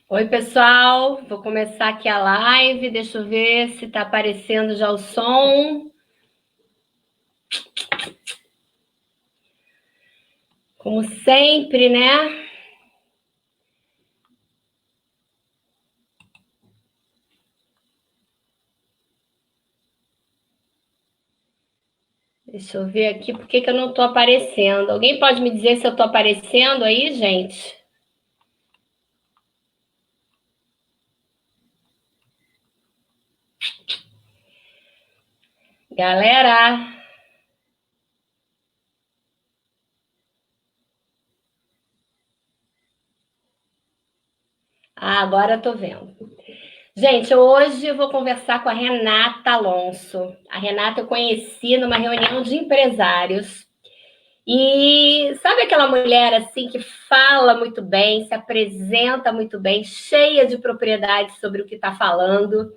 Oi, pessoal. Vou começar aqui a live. Deixa eu ver se está aparecendo já o som. Como sempre, né? Deixa eu ver aqui por que eu não estou aparecendo. Alguém pode me dizer se eu estou aparecendo aí, gente? Galera! Ah, agora eu tô vendo. Gente, hoje eu vou conversar com a Renata Alonso. A Renata eu conheci numa reunião de empresários. E sabe aquela mulher assim que fala muito bem, se apresenta muito bem, cheia de propriedade sobre o que está falando?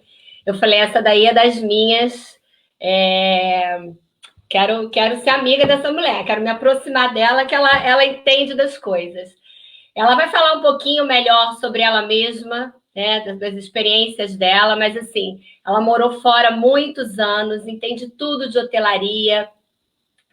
Eu falei, essa daí é das minhas. É, quero ser amiga dessa mulher, quero me aproximar dela, que ela entende das coisas. Ela vai falar um pouquinho melhor sobre ela mesma, né, das experiências dela, mas assim, ela morou fora muitos anos, entende tudo de hotelaria,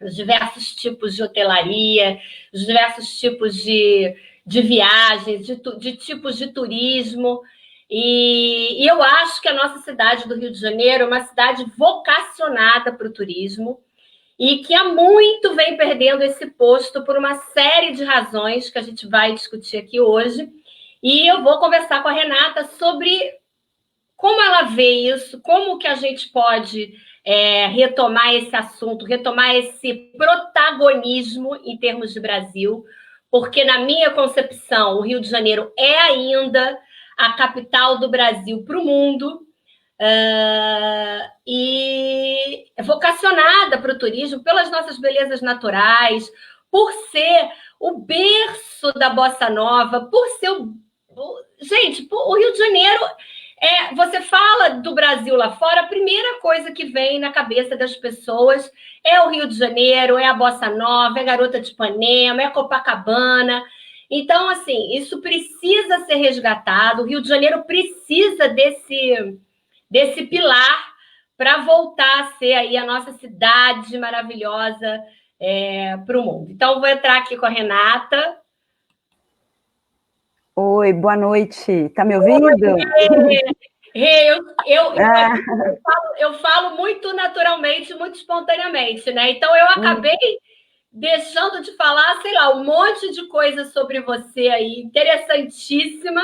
os diversos tipos de hotelaria, os diversos tipos de viagens, de tipos de turismo. E eu acho que a nossa cidade do Rio de Janeiro é uma cidade vocacionada para o turismo e que há muito vem perdendo esse posto por uma série de razões que a gente vai discutir aqui hoje. E eu vou conversar com a Renata sobre como ela vê isso, como que a gente pode retomar esse assunto, retomar esse protagonismo em termos de Brasil, porque na minha concepção, o Rio de Janeiro é ainda a capital do Brasil para o mundo, e é vocacionada para o turismo pelas nossas belezas naturais, por ser o berço da bossa nova, por ser gente, o Rio de Janeiro você fala do Brasil lá fora, a primeira coisa que vem na cabeça das pessoas é o Rio de Janeiro, é a Bossa Nova, é a Garota de Ipanema, é Copacabana. Então, assim, isso precisa ser resgatado. O Rio de Janeiro precisa desse pilar para voltar a ser aí a nossa cidade maravilhosa para o mundo. Então, vou entrar aqui com a Renata. Oi, boa noite. Tá me ouvindo? Ah, Eu falo muito naturalmente, muito espontaneamente, né? Então eu acabei deixando de falar, sei lá, um monte de coisas sobre você aí, interessantíssima,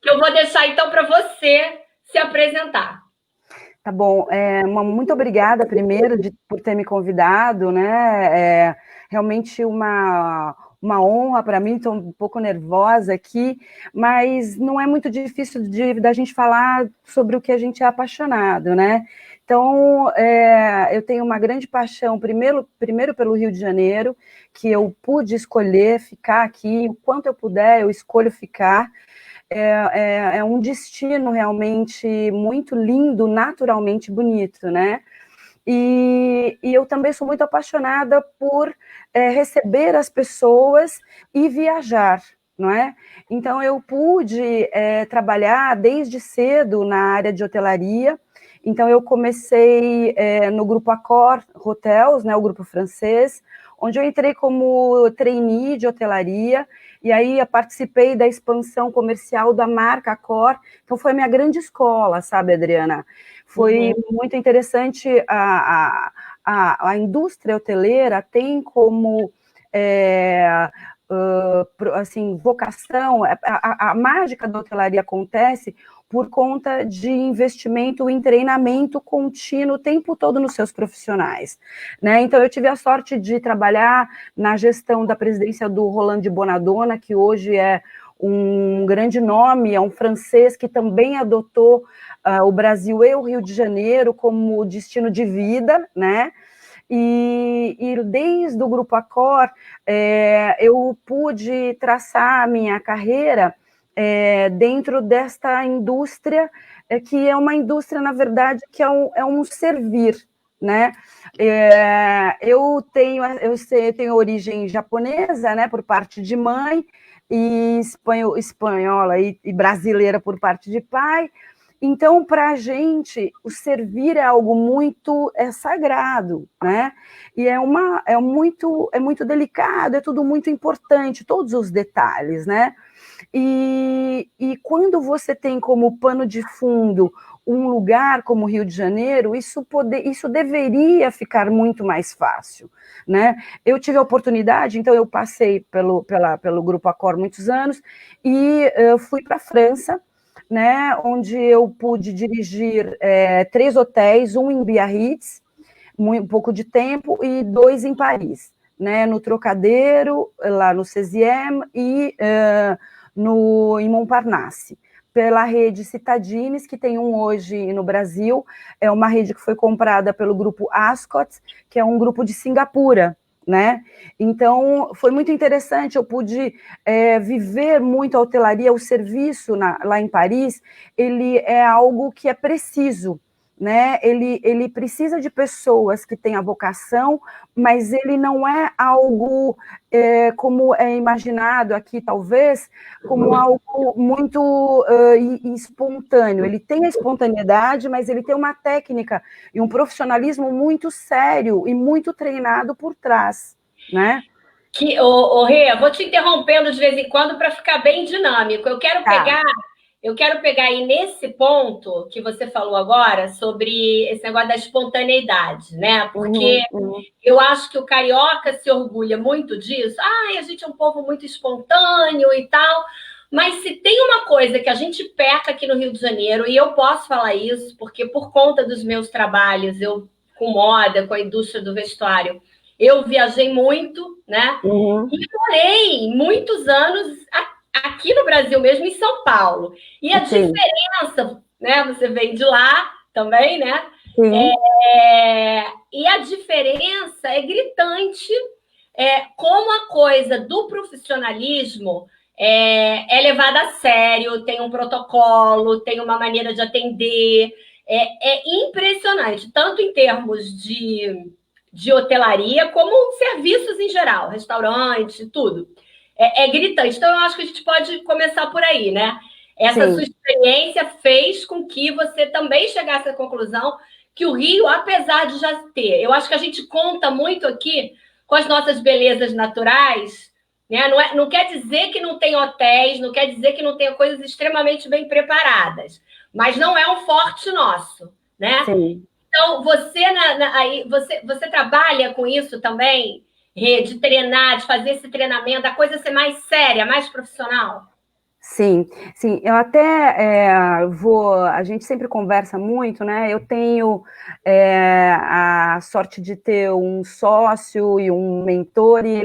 que eu vou deixar então para você se apresentar. tá bom. Muito obrigada, primeiro, por ter me convidado, né? Realmente uma honra para mim, estou um pouco nervosa aqui, mas não é muito difícil da gente falar sobre o que a gente é apaixonado, né? Então, eu tenho uma grande paixão, primeiro pelo Rio de Janeiro, que eu pude escolher ficar aqui, o quanto eu puder, eu escolho ficar. É um destino realmente muito lindo, naturalmente bonito, né? E eu também sou muito apaixonada por receber as pessoas e viajar, não é? Então eu pude trabalhar desde cedo na área de hotelaria. Então eu comecei no grupo Accor Hotels, né, o grupo francês, onde eu entrei como trainee de hotelaria, e aí eu participei da expansão comercial da marca Accor. Então foi a minha grande escola, sabe, Adriana? Foi muito interessante. A indústria hoteleira tem como assim, vocação, a mágica da hotelaria acontece por conta de investimento em treinamento contínuo o tempo todo nos seus profissionais, né? Então eu tive a sorte de trabalhar na gestão da presidência do Roland de Bonadonna, que hoje é um grande nome, é um francês que também adotou o Brasil e o Rio de Janeiro como destino de vida, né? E desde o Grupo Accor, eu pude traçar a minha carreira dentro desta indústria, que é uma indústria, na verdade, que é um servir, né? Eu tenho origem japonesa, né, por parte de mãe, e espanhola e brasileira por parte de pai. Então, para a gente, o servir é algo muito sagrado, né? E é muito delicado, é tudo muito importante, todos os detalhes, né? E quando você tem como pano de fundo um lugar como o Rio de Janeiro, isso deveria ficar muito mais fácil, né? Eu tive a oportunidade, então eu passei pelo Grupo Accor muitos anos e fui para a França, né, onde eu pude dirigir 3 hotéis, um em Biarritz, um pouco de tempo, e 2 em Paris, né, no Trocadero, lá no 16e, e em Montparnasse, pela rede Citadines, que tem um hoje no Brasil, é uma rede que foi comprada pelo grupo Ascot, que é um grupo de Singapura, né? Então, foi muito interessante, eu pude viver muito a hotelaria, o serviço lá em Paris, ele é algo que é preciso, né? Ele precisa de pessoas que têm a vocação, mas ele não é algo como é imaginado aqui, talvez, como algo muito espontâneo. Ele tem a espontaneidade, mas ele tem uma técnica e um profissionalismo muito sério e muito treinado por trás, né? Rê, vou te interrompendo de vez em quando para ficar bem dinâmico. Eu quero pegar aí nesse ponto que você falou agora sobre esse negócio da espontaneidade, né? Porque eu acho que o carioca se orgulha muito disso. A gente é um povo muito espontâneo e tal. Mas se tem uma coisa que a gente peca aqui no Rio de Janeiro, e eu posso falar isso, porque por conta dos meus trabalhos, eu com moda, com a indústria do vestuário, eu viajei muito, né? E morei muitos anos aqui no Brasil mesmo, em São Paulo. E a diferença, né? Você vem de lá também, né? E a diferença é gritante, como a coisa do profissionalismo é levada a sério, tem um protocolo, tem uma maneira de atender. É impressionante, tanto em termos de hotelaria, como serviços em geral, restaurante, tudo. É gritante. Então, eu acho que a gente pode começar por aí, né? Essa sua experiência fez com que você também chegasse à conclusão que o Rio, apesar de já ter, eu acho que a gente conta muito aqui com as nossas belezas naturais, né? Não quer dizer que não tem hotéis, não quer dizer que não tenha coisas extremamente bem preparadas, mas não é um forte nosso, né? Sim. Então, você trabalha com isso também, de treinar, de fazer esse treinamento, a coisa ser mais séria, mais profissional? Sim, sim, eu até a gente sempre conversa muito, né? Eu tenho a sorte de ter um sócio e um mentor, e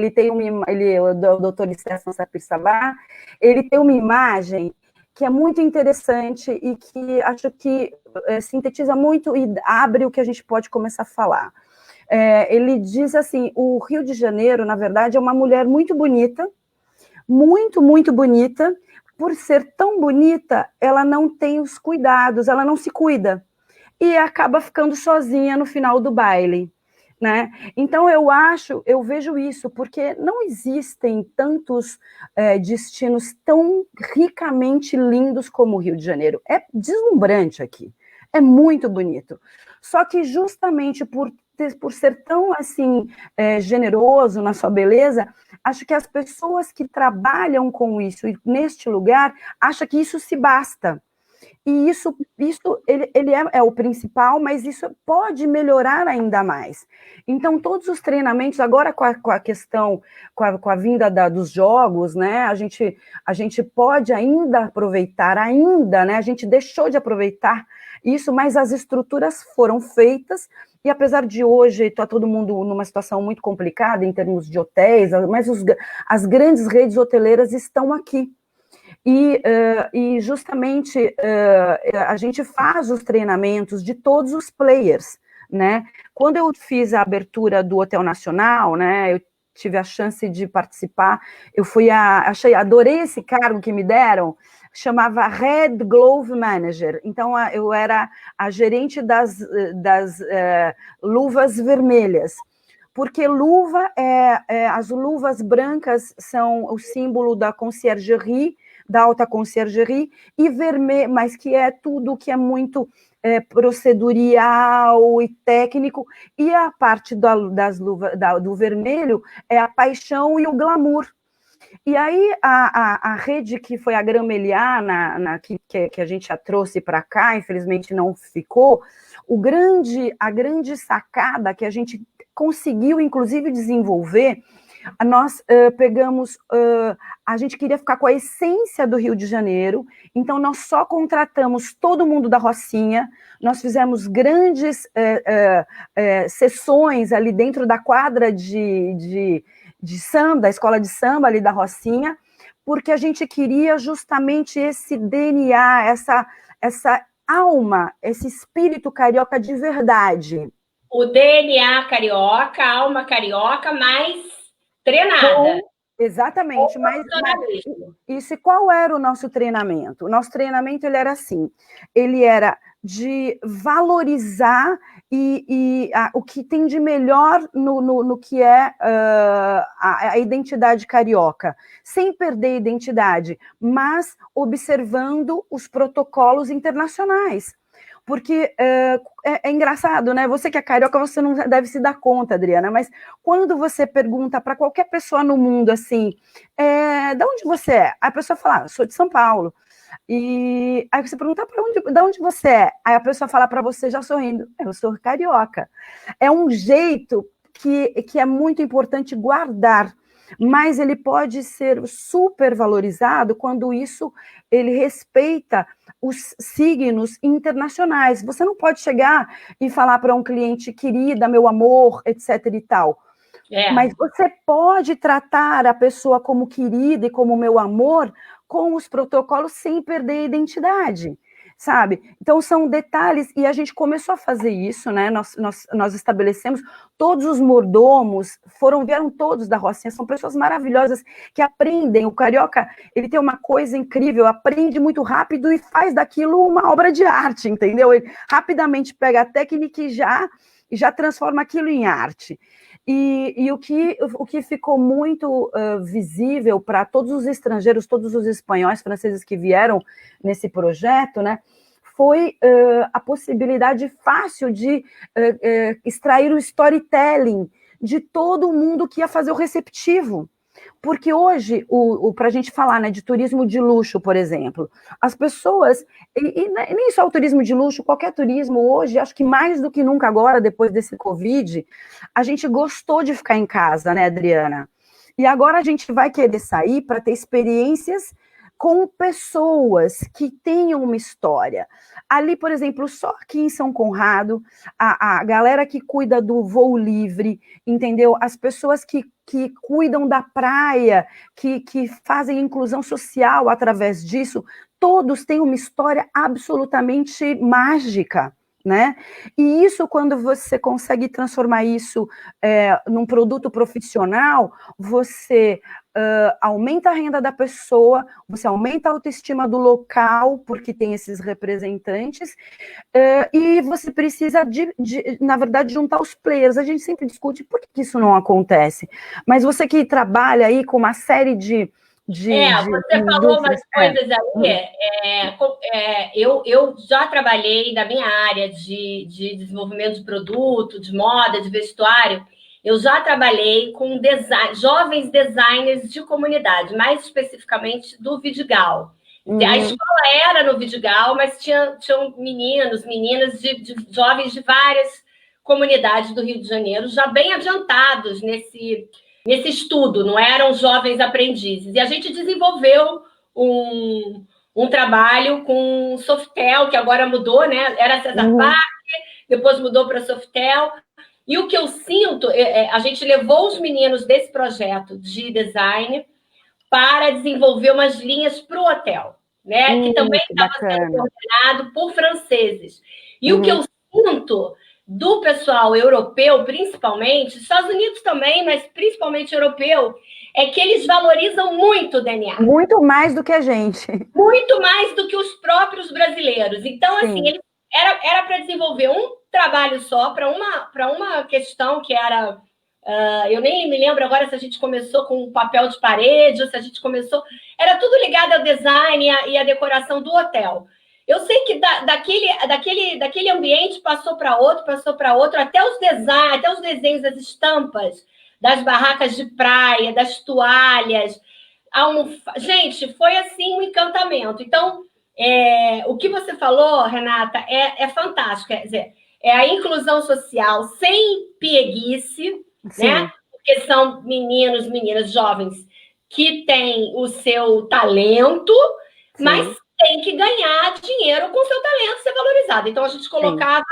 o doutor Stefan Sapir-Sabah, ele tem uma imagem que é muito interessante e que acho que sintetiza muito e abre o que a gente pode começar a falar. Ele diz assim, o Rio de Janeiro, na verdade, é uma mulher muito bonita, muito, muito bonita. Por ser tão bonita, ela não tem os cuidados, ela não se cuida, e acaba ficando sozinha no final do baile, né? Então, eu vejo isso, porque não existem tantos destinos tão ricamente lindos como o Rio de Janeiro. É deslumbrante aqui, é muito bonito. Só que justamente por ser tão assim generoso na sua beleza, acho que as pessoas que trabalham com isso e neste lugar acham que isso se basta. E isso ele é o principal, mas isso pode melhorar ainda mais. Então, todos os treinamentos, agora com a questão, com a vinda dos jogos, né? A gente pode ainda aproveitar, né? A gente deixou de aproveitar isso, mas as estruturas foram feitas, e apesar de hoje estar todo mundo numa situação muito complicada em termos de hotéis, mas as grandes redes hoteleiras estão aqui. E justamente a gente faz os treinamentos de todos os players, né? Quando eu fiz a abertura do Hotel Nacional, né? Eu tive a chance de participar, adorei esse cargo que me deram, chamava Red Glove Manager. Então, eu era a gerente das luvas vermelhas, porque as luvas brancas são o símbolo da conciergerie, da alta conciergerie, e vermelho, mas que é tudo que é muito procedurial e técnico, e a parte das luvas, do vermelho é a paixão e o glamour. E aí a rede que foi a Grã-Meliá, que a gente já trouxe para cá, infelizmente não ficou, a grande sacada que a gente conseguiu, inclusive, desenvolver, nós pegamos, a gente queria ficar com a essência do Rio de Janeiro, então nós só contratamos todo mundo da Rocinha, nós fizemos grandes sessões ali dentro da quadra de samba, da escola de samba ali da Rocinha, porque a gente queria justamente esse DNA, essa alma, esse espírito carioca de verdade. O DNA carioca, a alma carioca, mais treinada. Exatamente, mas isso, e qual era o nosso treinamento? O nosso treinamento ele era assim, ele era de valorizar o que tem de melhor no que é a identidade carioca, sem perder a identidade, mas observando os protocolos internacionais. Porque é engraçado, né? Você que é carioca, você não deve se dar conta, Adriana, mas quando você pergunta para qualquer pessoa no mundo assim, de onde você é? Aí a pessoa fala, sou de São Paulo. E aí você pergunta de onde você é? Aí a pessoa fala para você já sorrindo, eu sou carioca. É um jeito que é muito importante guardar, mas ele pode ser super valorizado quando ele respeita os signos internacionais. Você não pode chegar e falar para um cliente, querida, meu amor, etc. e tal. Mas você pode tratar a pessoa como querida e como meu amor com os protocolos sem perder a identidade, sabe? Então são detalhes, e a gente começou a fazer isso, né? Nós estabelecemos, todos os mordomos vieram todos da Rocinha, são pessoas maravilhosas que aprendem. O carioca, ele tem uma coisa incrível, aprende muito rápido e faz daquilo uma obra de arte, entendeu? Ele rapidamente pega a técnica e já transforma aquilo em arte. E o que ficou muito visível para todos os estrangeiros, todos os espanhóis, franceses que vieram nesse projeto, né, foi a possibilidade fácil de extrair o storytelling de todo mundo que ia fazer o receptivo. Porque hoje, para a gente falar, né, de turismo de luxo, por exemplo, as pessoas, e nem só o turismo de luxo, qualquer turismo hoje, acho que mais do que nunca agora, depois desse Covid, a gente gostou de ficar em casa, né, Adriana? E agora a gente vai querer sair para ter experiências com pessoas que tenham uma história. Ali, por exemplo, só aqui em São Conrado, a galera que cuida do voo livre, entendeu? As pessoas que cuidam da praia, que fazem inclusão social através disso, todos têm uma história absolutamente mágica, né? E isso, quando você consegue transformar isso num produto profissional, você aumenta a renda da pessoa, você aumenta a autoestima do local, porque tem esses representantes, e você precisa, na verdade, juntar os players. A gente sempre discute por que isso não acontece, mas você que trabalha aí com uma série você falou umas coisas aí. Eu já trabalhei na minha área de desenvolvimento de produto, de moda, de vestuário. Eu já trabalhei com jovens designers de comunidade, mais especificamente do Vidigal. A escola era no Vidigal, mas tinham meninos, meninas de jovens de várias comunidades do Rio de Janeiro, já bem adiantados nesse estudo, não eram jovens aprendizes. E a gente desenvolveu um trabalho com Softel, que agora mudou, né? Era César Parker, depois mudou para Softel. E o que eu sinto, a gente levou os meninos desse projeto de design para desenvolver umas linhas para o hotel, né? Que também estava sendo coordenado por franceses. E o que eu sinto do pessoal europeu, principalmente, Estados Unidos também, mas principalmente europeu, é que eles valorizam muito o DNA. Muito mais do que a gente. Muito mais do que os próprios brasileiros. Então, assim, era para desenvolver um trabalho só para uma questão que era Eu nem me lembro agora se a gente começou com papel de parede ou se a gente começou... Era tudo ligado ao design e à decoração do hotel. Eu sei que daquele ambiente passou para outro, até os designs, até os desenhos, as estampas das barracas de praia, das toalhas. Gente, foi assim um encantamento. Então, o que você falou, Renata, é fantástico. Quer dizer, é a inclusão social sem pieguice, né? Porque são meninos, meninas jovens que têm o seu talento, mas tem que ganhar dinheiro com o seu talento ser valorizado. Então, a gente colocava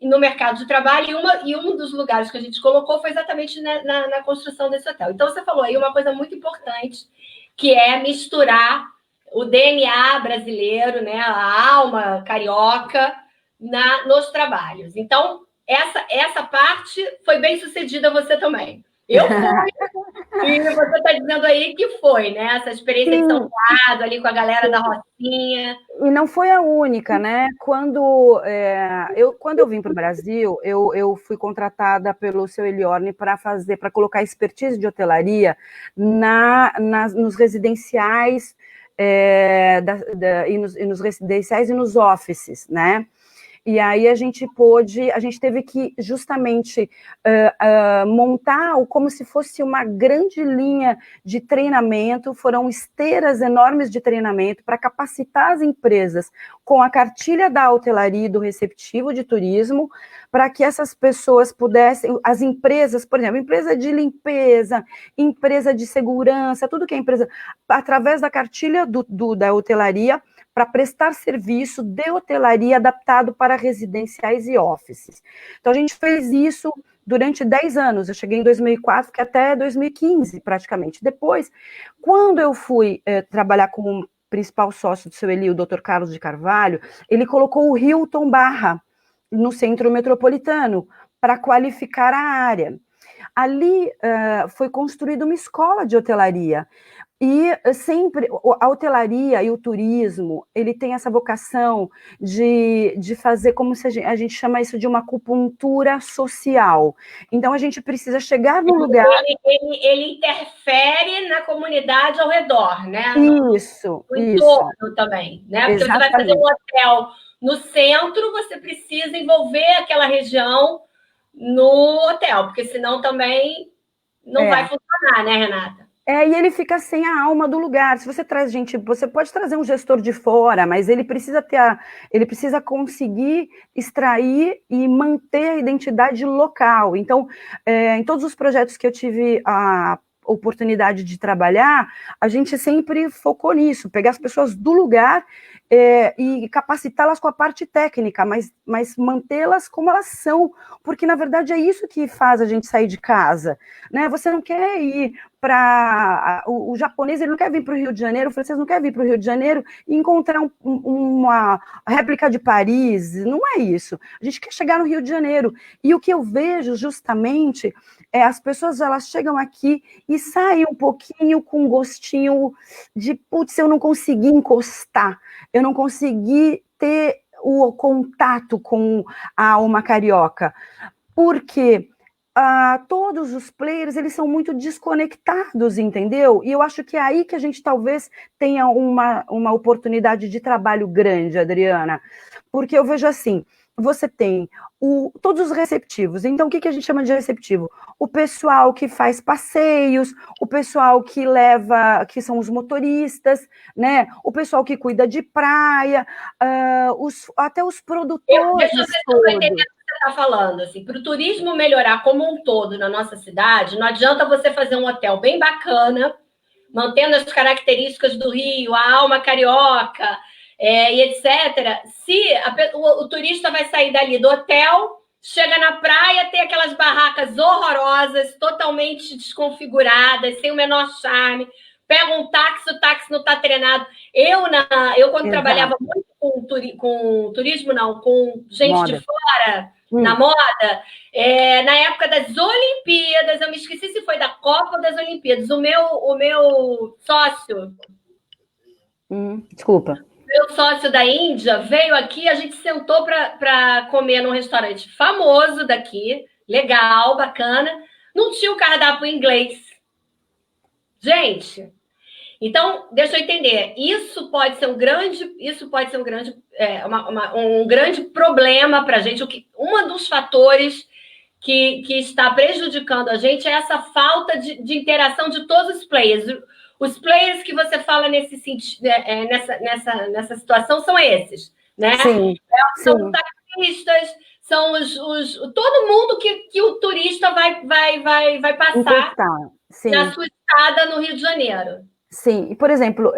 no mercado de trabalho e um dos lugares que a gente colocou foi exatamente na construção desse hotel. Então, você falou aí uma coisa muito importante, que é misturar o DNA brasileiro, né, a alma carioca nos trabalhos. Então, essa parte foi bem sucedida você também. Eu fui, e você está dizendo aí que foi, né? Essa experiência de São Paulo, ali com a galera da Rocinha. E não foi a única, né? Quando eu vim para o Brasil, eu fui contratada pelo seu Eliorne para colocar expertise de hotelaria nos residenciais e nos residenciais e nos offices, né? E aí a gente teve que justamente montar como se fosse uma grande linha de treinamento, foram esteiras enormes de treinamento para capacitar as empresas com a cartilha da hotelaria e do receptivo de turismo, para que essas pessoas pudessem, as empresas, por exemplo, empresa de limpeza, empresa de segurança, tudo que é empresa, através da cartilha da hotelaria, para prestar serviço de hotelaria adaptado para residenciais e offices. Então, a gente fez isso durante 10 anos. Eu cheguei em 2004, fiquei até 2015, praticamente. Depois, quando eu fui trabalhar como principal sócio do seu Eli, o Dr. Carlos de Carvalho, ele colocou o Hilton Barra no centro metropolitano para qualificar a área. Ali foi construída uma escola de hotelaria. E sempre a hotelaria e o turismo, ele tem essa vocação de fazer, como se a gente chama isso de uma acupuntura social. Então, a gente precisa chegar num lugar... Ele interfere na comunidade ao redor, né? Isso, no entorno também, né? Porque exatamente. Você vai fazer um hotel no centro, você precisa envolver aquela região no hotel, porque senão também não vai funcionar, né, Renata? E ele fica sem a alma do lugar. Se você traz gente, você pode trazer um gestor de fora, mas ele precisa ele precisa conseguir extrair e manter a identidade local. Então, em todos os projetos que eu tive a oportunidade de trabalhar, a gente sempre focou nisso, pegar as pessoas do lugar e capacitá-las com a parte técnica, mas mantê-las como elas são, porque na verdade é isso que faz a gente sair de casa, né? Você não quer ir para... O japonês, ele não quer vir para o Rio de Janeiro, o francês não quer vir para o Rio de Janeiro e encontrar uma réplica de Paris, não é isso. A gente quer chegar no Rio de Janeiro. E o que eu vejo justamente as pessoas, elas chegam aqui e saem um pouquinho com um gostinho de, putz, eu não consegui encostar, eu não consegui ter o contato com a alma carioca, porque todos os players, eles são muito desconectados, entendeu? E eu acho que é aí que a gente talvez tenha uma oportunidade de trabalho grande, Adriana, porque eu vejo assim, você tem todos os receptivos. Então, o que a gente chama de receptivo? O pessoal que faz passeios, o pessoal que leva, que são os motoristas, né? O pessoal que cuida de praia, até os produtores. Deixa eu ver se eu estou entendendo o que você está falando. Assim, para o turismo melhorar como um todo na nossa cidade, não adianta você fazer um hotel bem bacana, mantendo as características do Rio, a alma carioca, e etc. Se o turista vai sair dali do hotel, chega na praia, tem aquelas barracas horrorosas, totalmente desconfiguradas, sem o menor charme, pega um táxi, o táxi não está treinado. Eu quando trabalhava muito com turismo, não, com gente moda de fora, na moda, na época das Olimpíadas, eu me esqueci se foi da Copa ou das Olimpíadas, o meu sócio... Desculpa. Meu sócio da Índia veio aqui, a gente sentou para comer num restaurante famoso daqui, legal, bacana. não tinha o cardápio em inglês. Gente, então, deixa eu entender. Isso pode ser um grande problema para a gente. Um dos fatores que está prejudicando a gente é essa falta de interação de todos os players. Os players que você fala nessa situação são esses, né? Sim, são sim. taxistas, são todo mundo que o turista vai passar na sua estada no Rio de Janeiro. Sim, e por exemplo,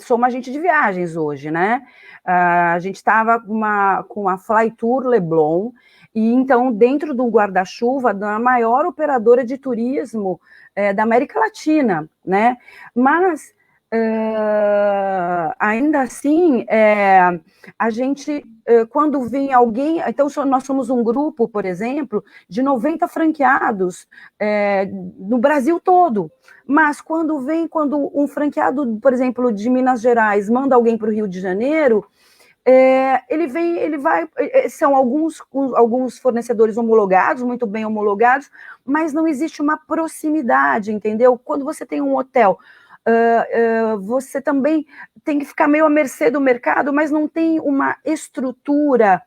sou uma agente de viagens hoje, né? A gente estava com a Flytour Leblon, e então, dentro do guarda-chuva da maior operadora de turismo da América Latina, né? Mas ainda assim, a gente, quando vem alguém, então nós somos um grupo, por exemplo, de 90 franqueados no Brasil todo, mas quando um franqueado, por exemplo, de Minas Gerais, manda alguém para o Rio de Janeiro, são alguns fornecedores homologados, muito bem homologados, mas não existe uma proximidade, entendeu? Quando você tem um hotel, você também tem que ficar meio à mercê do mercado, mas não tem uma estrutura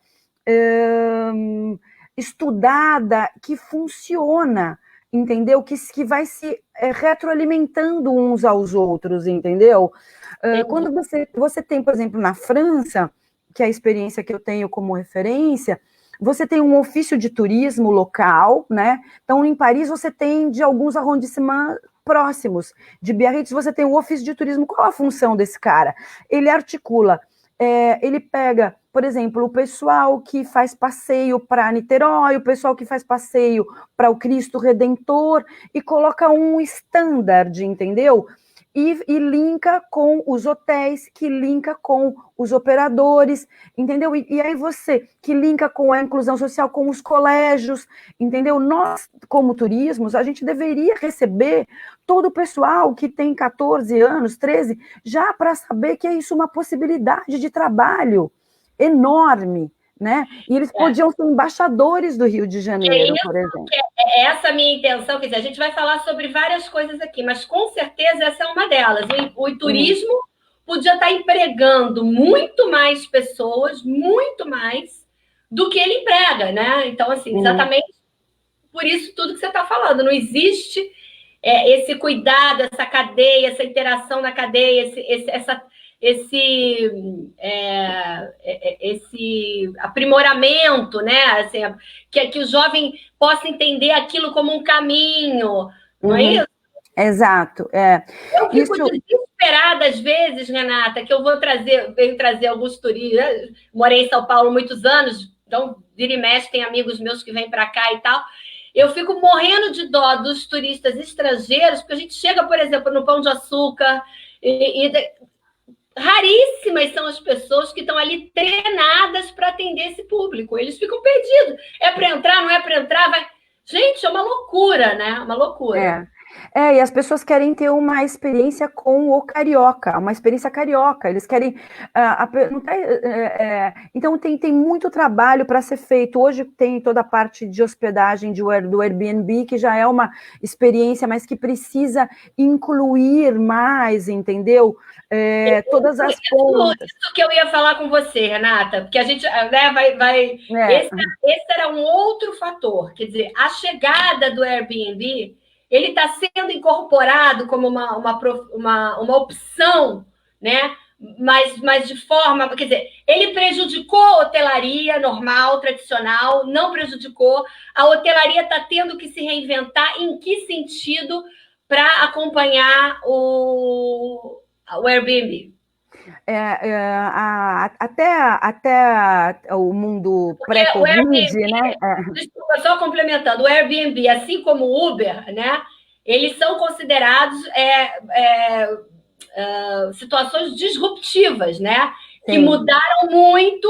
estudada que funciona, entendeu? Que vai se retroalimentando uns aos outros, entendeu? Quando você tem, por exemplo, na França, que é a experiência que eu tenho como referência, você tem um ofício de turismo local, né? Então, em Paris, você tem de alguns arrondissements próximos. De Biarritz, você tem o ofício de turismo. Qual a função desse cara? Ele articula, ele pega, por exemplo, o pessoal que faz passeio para Niterói, o pessoal que faz passeio para o Cristo Redentor, e coloca um standard, entendeu? E linka com os hotéis, que linka com os operadores, entendeu? E aí você, que linka com a inclusão social, com os colégios, entendeu? Nós, como turismos, a gente deveria receber todo o pessoal que tem 14 anos, 13, já para saber que é isso uma possibilidade de trabalho enorme, né? E eles podiam ser embaixadores do Rio de Janeiro, por exemplo. Essa é a minha intenção, quer dizer, a gente vai falar sobre várias coisas aqui, mas com certeza essa é uma delas. O turismo podia estar empregando muito mais pessoas, muito mais, do que ele emprega, né? Então, assim, exatamente por isso tudo que você está falando. Não existe esse cuidado, essa cadeia, essa interação na cadeia, esse aprimoramento, né? Assim, que o jovem possa entender aquilo como um caminho, não é isso? Exato. Eu fico desesperada às vezes, Renata, que venho trazer alguns turistas. Morei em São Paulo muitos anos, então vira e mexe, tem amigos meus que vêm para cá e tal. Eu fico morrendo de dó dos turistas estrangeiros, porque a gente chega, por exemplo, no Pão de Açúcar raríssimas são as pessoas que estão ali treinadas para atender esse público. Eles ficam perdidos. É para entrar, não é para entrar? Gente, é uma loucura, né? Uma loucura. E as pessoas querem ter uma experiência com o carioca, uma experiência carioca. Eles querem. Então, tem muito trabalho para ser feito. Hoje tem toda a parte de hospedagem do Airbnb, que já é uma experiência, mas que precisa incluir mais, entendeu? Todas as pontas. Isso que eu ia falar com você, Renata, porque a gente esse era um outro fator. Quer dizer, a chegada do Airbnb. Ele está sendo incorporado como uma opção, né? Mas de forma... Quer dizer, ele prejudicou a hotelaria normal, tradicional, não prejudicou. A hotelaria está tendo que se reinventar. Em que sentido para acompanhar o Airbnb? Até o mundo pré-Covid, né? Desculpa, só complementando, o Airbnb, assim como o Uber, né? Eles são considerados situações disruptivas, né? Sim. Que mudaram muito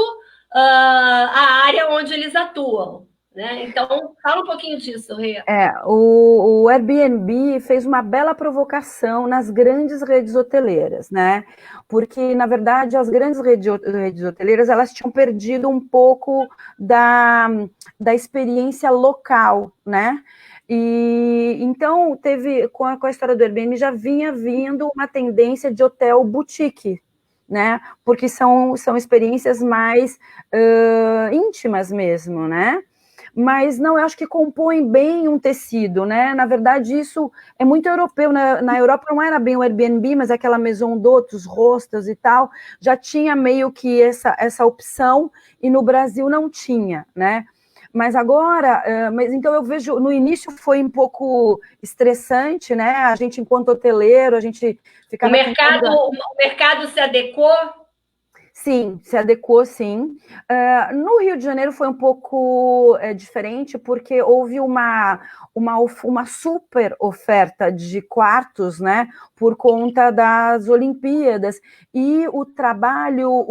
a área onde eles atuam. né? Então, fala um pouquinho disso, Rê. O Airbnb fez uma bela provocação nas grandes redes hoteleiras, né? Porque, na verdade, as grandes redes hoteleiras, elas tinham perdido um pouco da experiência local, né? E então teve, com a história do Airbnb, já vinha vindo uma tendência de hotel boutique, né? Porque são experiências mais íntimas mesmo, né? Mas não, eu acho que compõem bem um tecido, né? Na verdade, isso é muito europeu. Na Europa não era bem o Airbnb, mas aquela maison d'hôtes, os hostels e tal, já tinha meio que essa opção, e no Brasil não tinha, né? Mas agora, então eu vejo, no início foi um pouco estressante, né? A gente, enquanto hoteleiro, a gente ficava O mercado se adequou? Sim, se adequou, sim. No Rio de Janeiro foi um pouco diferente, porque houve uma super oferta de quartos, né, por conta das Olimpíadas, e o trabalho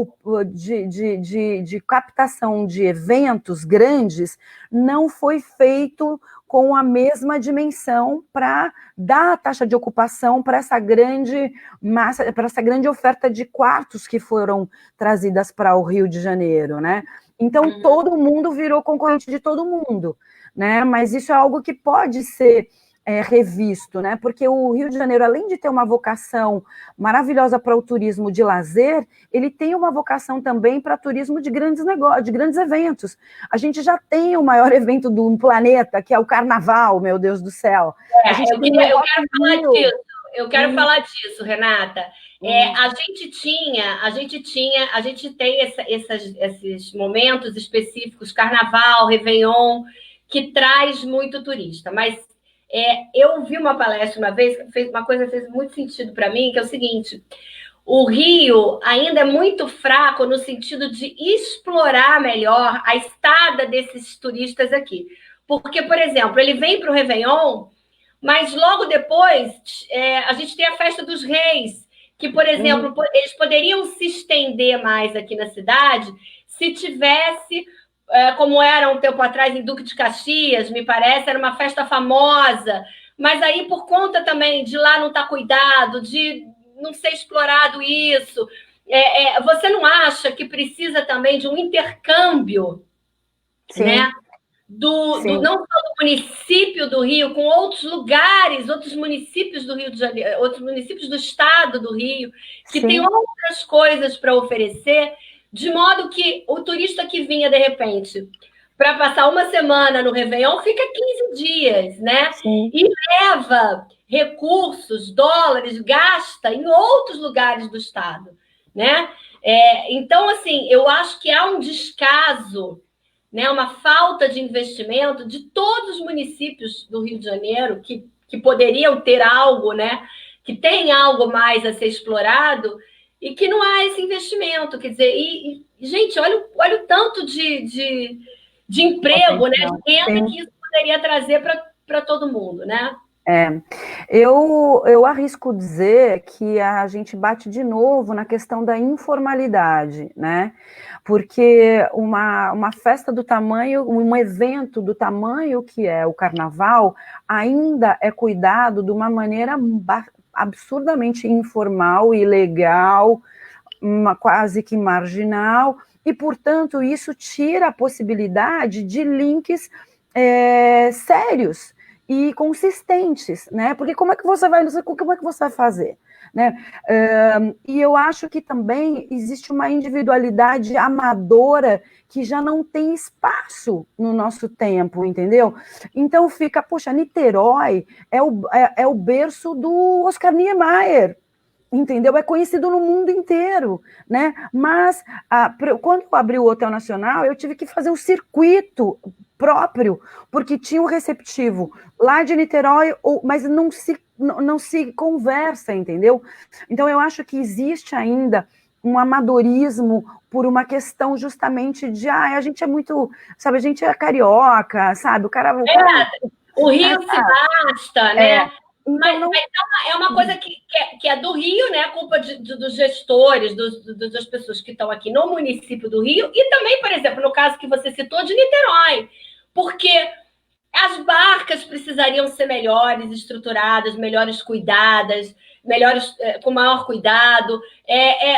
de captação de eventos grandes não foi feito com a mesma dimensão para dar a taxa de ocupação para essa grande massa, para essa grande oferta de quartos que foram trazidas para o Rio de Janeiro, né? Então, todo mundo virou concorrente de todo mundo, né? Mas isso é algo que pode ser revisto, né? Porque o Rio de Janeiro, além de ter uma vocação maravilhosa para o turismo de lazer, ele tem uma vocação também para turismo de grandes negócios, de grandes eventos. A gente já tem o maior evento do planeta, que é o Carnaval, meu Deus do céu. Eu quero falar disso, Renata. A gente tem esses momentos específicos, Carnaval, Réveillon, que traz muito turista. Mas eu vi uma palestra uma vez, fez muito sentido para mim, que é o seguinte: o Rio ainda é muito fraco no sentido de explorar melhor a estada desses turistas aqui. Porque, por exemplo, ele vem para o Réveillon, mas logo depois a gente tem a Festa dos Reis, que, por exemplo, eles poderiam se estender mais aqui na cidade se tivesse, como era um tempo atrás em Duque de Caxias, me parece, era uma festa famosa, mas aí por conta também de lá não estar cuidado, de não ser explorado isso, você não acha que precisa também de um intercâmbio, Sim. Né? Não só do município do Rio, com outros lugares, outros municípios do Rio de Janeiro, outros municípios do estado do Rio, que tem outras coisas para oferecer, de modo que o turista que vinha, de repente, para passar uma semana no Réveillon, fica 15 dias, né? Sim. E leva recursos, dólares, gasta em outros lugares do estado, né? Então, assim, eu acho que há um descaso, né, uma falta de investimento de todos os municípios do Rio de Janeiro que poderiam ter algo, né, que tem algo mais a ser explorado e que não há esse investimento. Quer dizer, gente, olha o tanto de emprego, né, de renda que isso poderia trazer para todo mundo, né? Eu arrisco dizer que a gente bate de novo na questão da informalidade, né? Porque uma festa do tamanho, um evento do tamanho que é o carnaval, ainda é cuidado de uma maneira absurdamente informal, ilegal, quase que marginal, e, portanto, isso tira a possibilidade de links sérios e consistentes, né? Porque como é que você vai fazer, né? E eu acho que também existe uma individualidade amadora que já não tem espaço no nosso tempo, entendeu? Então fica, poxa, Niterói é o berço do Oscar Niemeyer, entendeu? É conhecido no mundo inteiro, né? Mas quando eu abri o Hotel Nacional, eu tive que fazer um circuito próprio, porque tinha um receptivo lá de Niterói, mas não se conversa, entendeu? Então eu acho que existe ainda um amadorismo por uma questão justamente de a gente é muito, sabe, a gente é carioca, sabe? O Rio se basta, né? Então, mas é uma coisa que é do Rio, né? A culpa dos gestores, das pessoas que estão aqui no município do Rio, e também, por exemplo, no caso que você citou, de Niterói. porque as barcas precisariam ser melhores estruturadas, melhores cuidadas, melhores, com maior cuidado.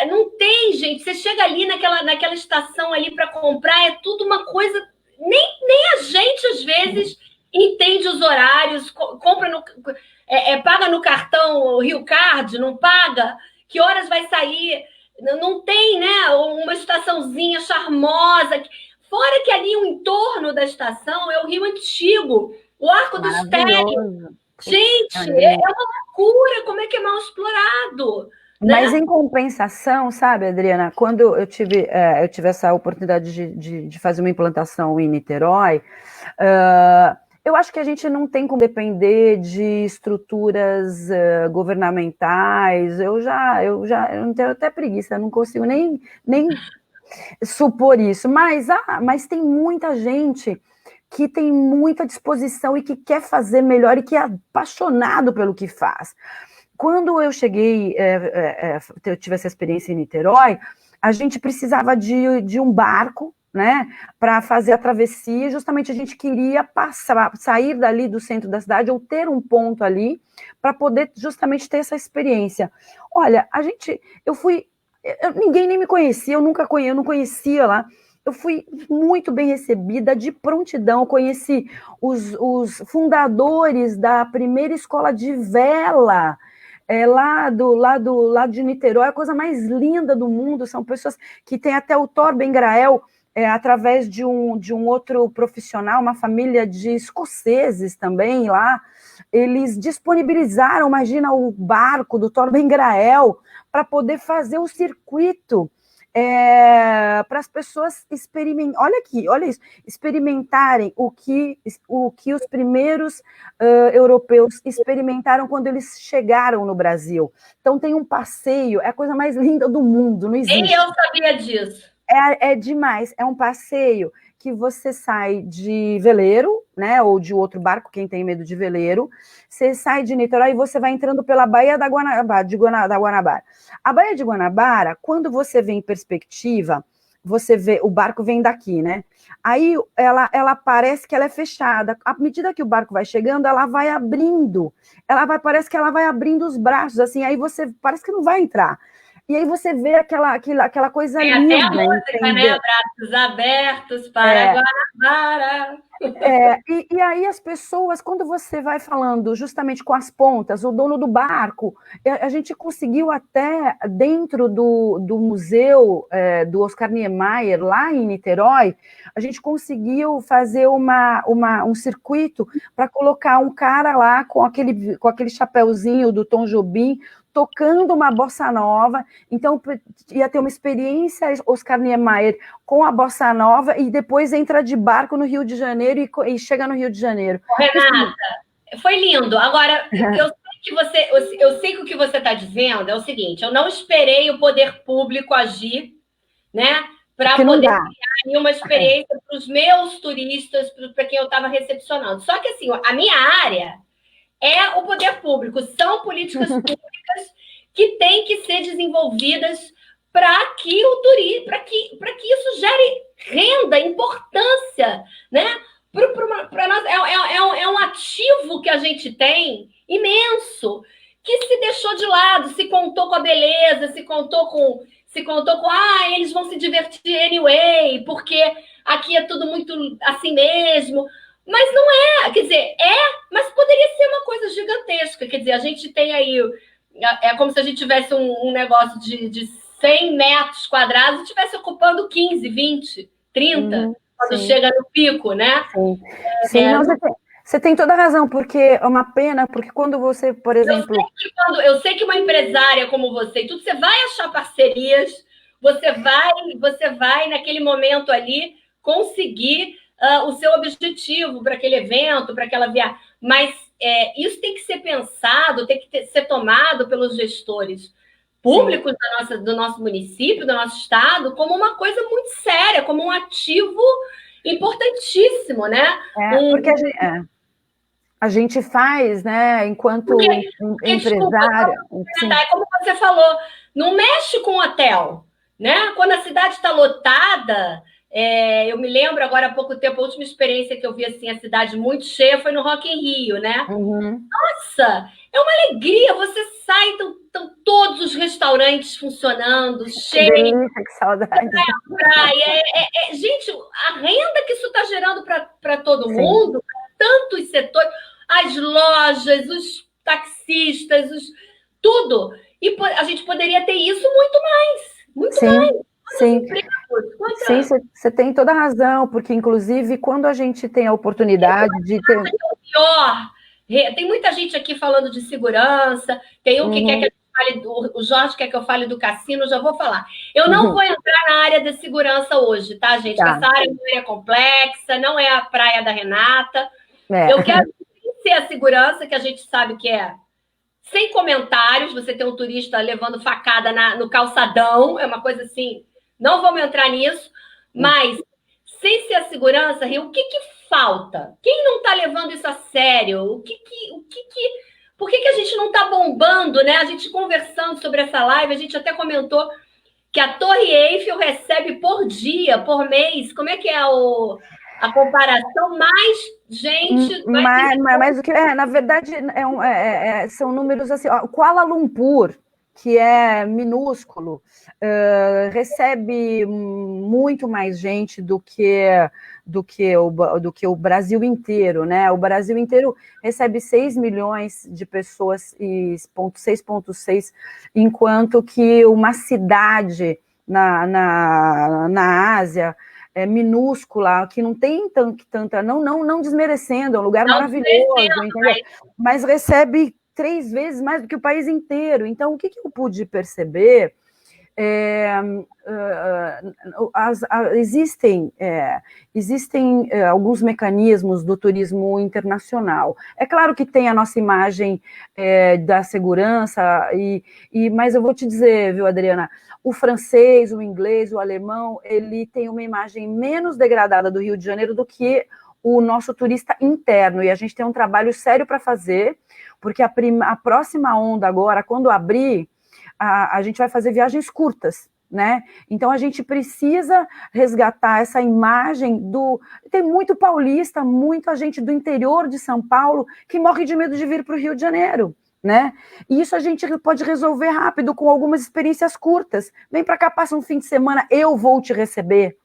Não tem, gente. Você chega ali naquela estação ali para comprar, é tudo uma coisa. Nem a gente, às vezes, entende os horários, compra paga no cartão Rio Card, não paga? Que horas vai sair? Não tem, né? Uma estaçãozinha charmosa. Fora que ali o entorno da estação é o Rio Antigo, o Arco dos Térreos. Gente, é uma loucura, como é que é mal explorado. Mas, né? Em compensação, sabe, Adriana, quando eu tive essa oportunidade de fazer uma implantação em Niterói, eu acho que a gente não tem como depender de estruturas governamentais. Eu não tenho até preguiça, não consigo nem supor isso, mas tem muita gente que tem muita disposição e que quer fazer melhor e que é apaixonado pelo que faz. Quando eu cheguei, eu tive essa experiência em Niterói, a gente precisava de um barco, né, para fazer a travessia. Justamente a gente queria sair dali do centro da cidade ou ter um ponto ali para poder justamente ter essa experiência. Olha, ninguém nem me conhecia, eu não conhecia lá. Eu fui muito bem recebida, de prontidão, conheci os fundadores da primeira escola de vela, lá de Niterói, a coisa mais linda do mundo. São pessoas que têm até o Torben Grael, através de um outro profissional, uma família de escoceses também lá, eles disponibilizaram, imagina, o barco do Torben Grael para poder fazer o circuito, para as pessoas experimentarem o que os primeiros europeus experimentaram quando eles chegaram no Brasil. Então tem um passeio, é a coisa mais linda do mundo, não existe. Nem eu sabia disso. É demais, é um passeio que você sai de veleiro, né, ou de outro barco, quem tem medo de veleiro, você sai de Niterói e você vai entrando pela Baía da Guanabara. A Baía de Guanabara, quando você vê em perspectiva, você vê, o barco vem daqui, né, aí ela parece que ela é fechada. À medida que o barco vai chegando, ela vai abrindo, parece que ela vai abrindo os braços, assim, aí você parece que não vai entrar. E aí você vê aquela coisa linda. Até a música, né? Braços abertos para Guanabara. E aí as pessoas, quando você vai falando justamente com as pontas, o dono do barco, a gente conseguiu até, dentro do museu do Oscar Niemeyer, lá em Niterói, a gente conseguiu fazer um circuito para colocar um cara lá com aquele chapéuzinho do Tom Jobim, tocando uma bossa nova. Então ia ter uma experiência Oscar Niemeyer com a bossa nova e depois entra de barco no Rio de Janeiro e chega no Rio de Janeiro. Renata, foi lindo. Agora, eu sei que o que você está dizendo é o seguinte: eu não esperei o poder público agir, né, para poder criar uma experiência para os meus turistas, para quem eu estava recepcionando. Só que assim, a minha área é o poder público, são políticas públicas que têm que ser desenvolvidas para que isso gere renda, importância, né? Para nós é um ativo que a gente tem imenso, que se deixou de lado, se contou com a beleza, se contou com eles vão se divertir anyway, porque aqui é tudo muito assim mesmo. Mas não é, quer dizer, mas poderia ser uma coisa gigantesca. Quer dizer, a gente tem aí, é como se a gente tivesse um negócio de 100 metros quadrados e estivesse ocupando 15, 20, 30, quando chega no pico, né? Sim, você tem toda a razão, porque é uma pena, porque quando você, por exemplo... Eu sei que uma empresária como você, tudo, você vai achar parcerias, você vai naquele momento ali conseguir o seu objetivo para aquele evento, para aquela viagem. Mas isso tem que ser pensado, tem que ser tomado pelos gestores públicos do nosso município, do nosso estado, como uma coisa muito séria, como um ativo importantíssimo, né? Porque a gente faz, né, enquanto empresária... Desculpa, como você falou, não mexe com hotel, né? Quando a cidade está lotada, Eu me lembro agora há pouco tempo, a última experiência que eu vi assim, a cidade muito cheia foi no Rock in Rio, né? Uhum. Nossa, é uma alegria. Você sai, estão todos os restaurantes funcionando, Que cheios, delícia, que saudade. praia. Gente, a renda que isso está gerando para todo Sim, mundo, para tantos setores, as lojas, os taxistas, tudo. E a gente poderia ter isso muito sim, mais. Quantos sim. empregos? Sim, você tem toda a razão, porque inclusive quando a gente tem a oportunidade de ter. Pior. Tem muita gente aqui falando de segurança, tem um que quer que Uhum, eu fale, o Jorge quer que eu fale do cassino, já vou falar. Eu não uhum, vou entrar na área da segurança hoje, tá, gente? Que tá. essa área é complexa, não é a praia da Renata. É. Eu quero ser a segurança, que a gente sabe que é sem comentários, você tem um turista levando facada no calçadão, é uma coisa assim, não vamos entrar nisso, mas sem ser a segurança, Rio, o que falta? Quem não está levando isso a sério? Por que a gente não está bombando, né? A gente conversando sobre essa live, a gente até comentou que a Torre Eiffel recebe por dia, por mês. Como é que é a comparação? Mais gente, mais Mas o que na verdade são números assim. Ó, Kuala Lumpur, que é minúsculo, recebe muito mais gente do que o Brasil inteiro, né? O Brasil inteiro recebe 6 milhões de pessoas e 6,6, enquanto que uma cidade na Ásia minúscula, que não tem tanta, não desmerecendo, é um lugar maravilhoso, entendeu? Mas recebe 3 vezes mais do que o país inteiro. Então, o que eu pude perceber existem alguns mecanismos do turismo internacional. É claro que tem a nossa imagem da segurança, mas eu vou te dizer, viu, Adriana, o francês, o inglês, o alemão, ele tem uma imagem menos degradada do Rio de Janeiro do que o nosso turista interno, e a gente tem um trabalho sério para fazer, porque a próxima onda agora, quando abrir, a gente vai fazer viagens curtas, né? Então a gente precisa resgatar essa imagem do. Tem muito paulista, muita gente do interior de São Paulo que morre de medo de vir para o Rio de Janeiro, né? E isso a gente pode resolver rápido com algumas experiências curtas. Vem para cá, passa um fim de semana, eu vou te receber.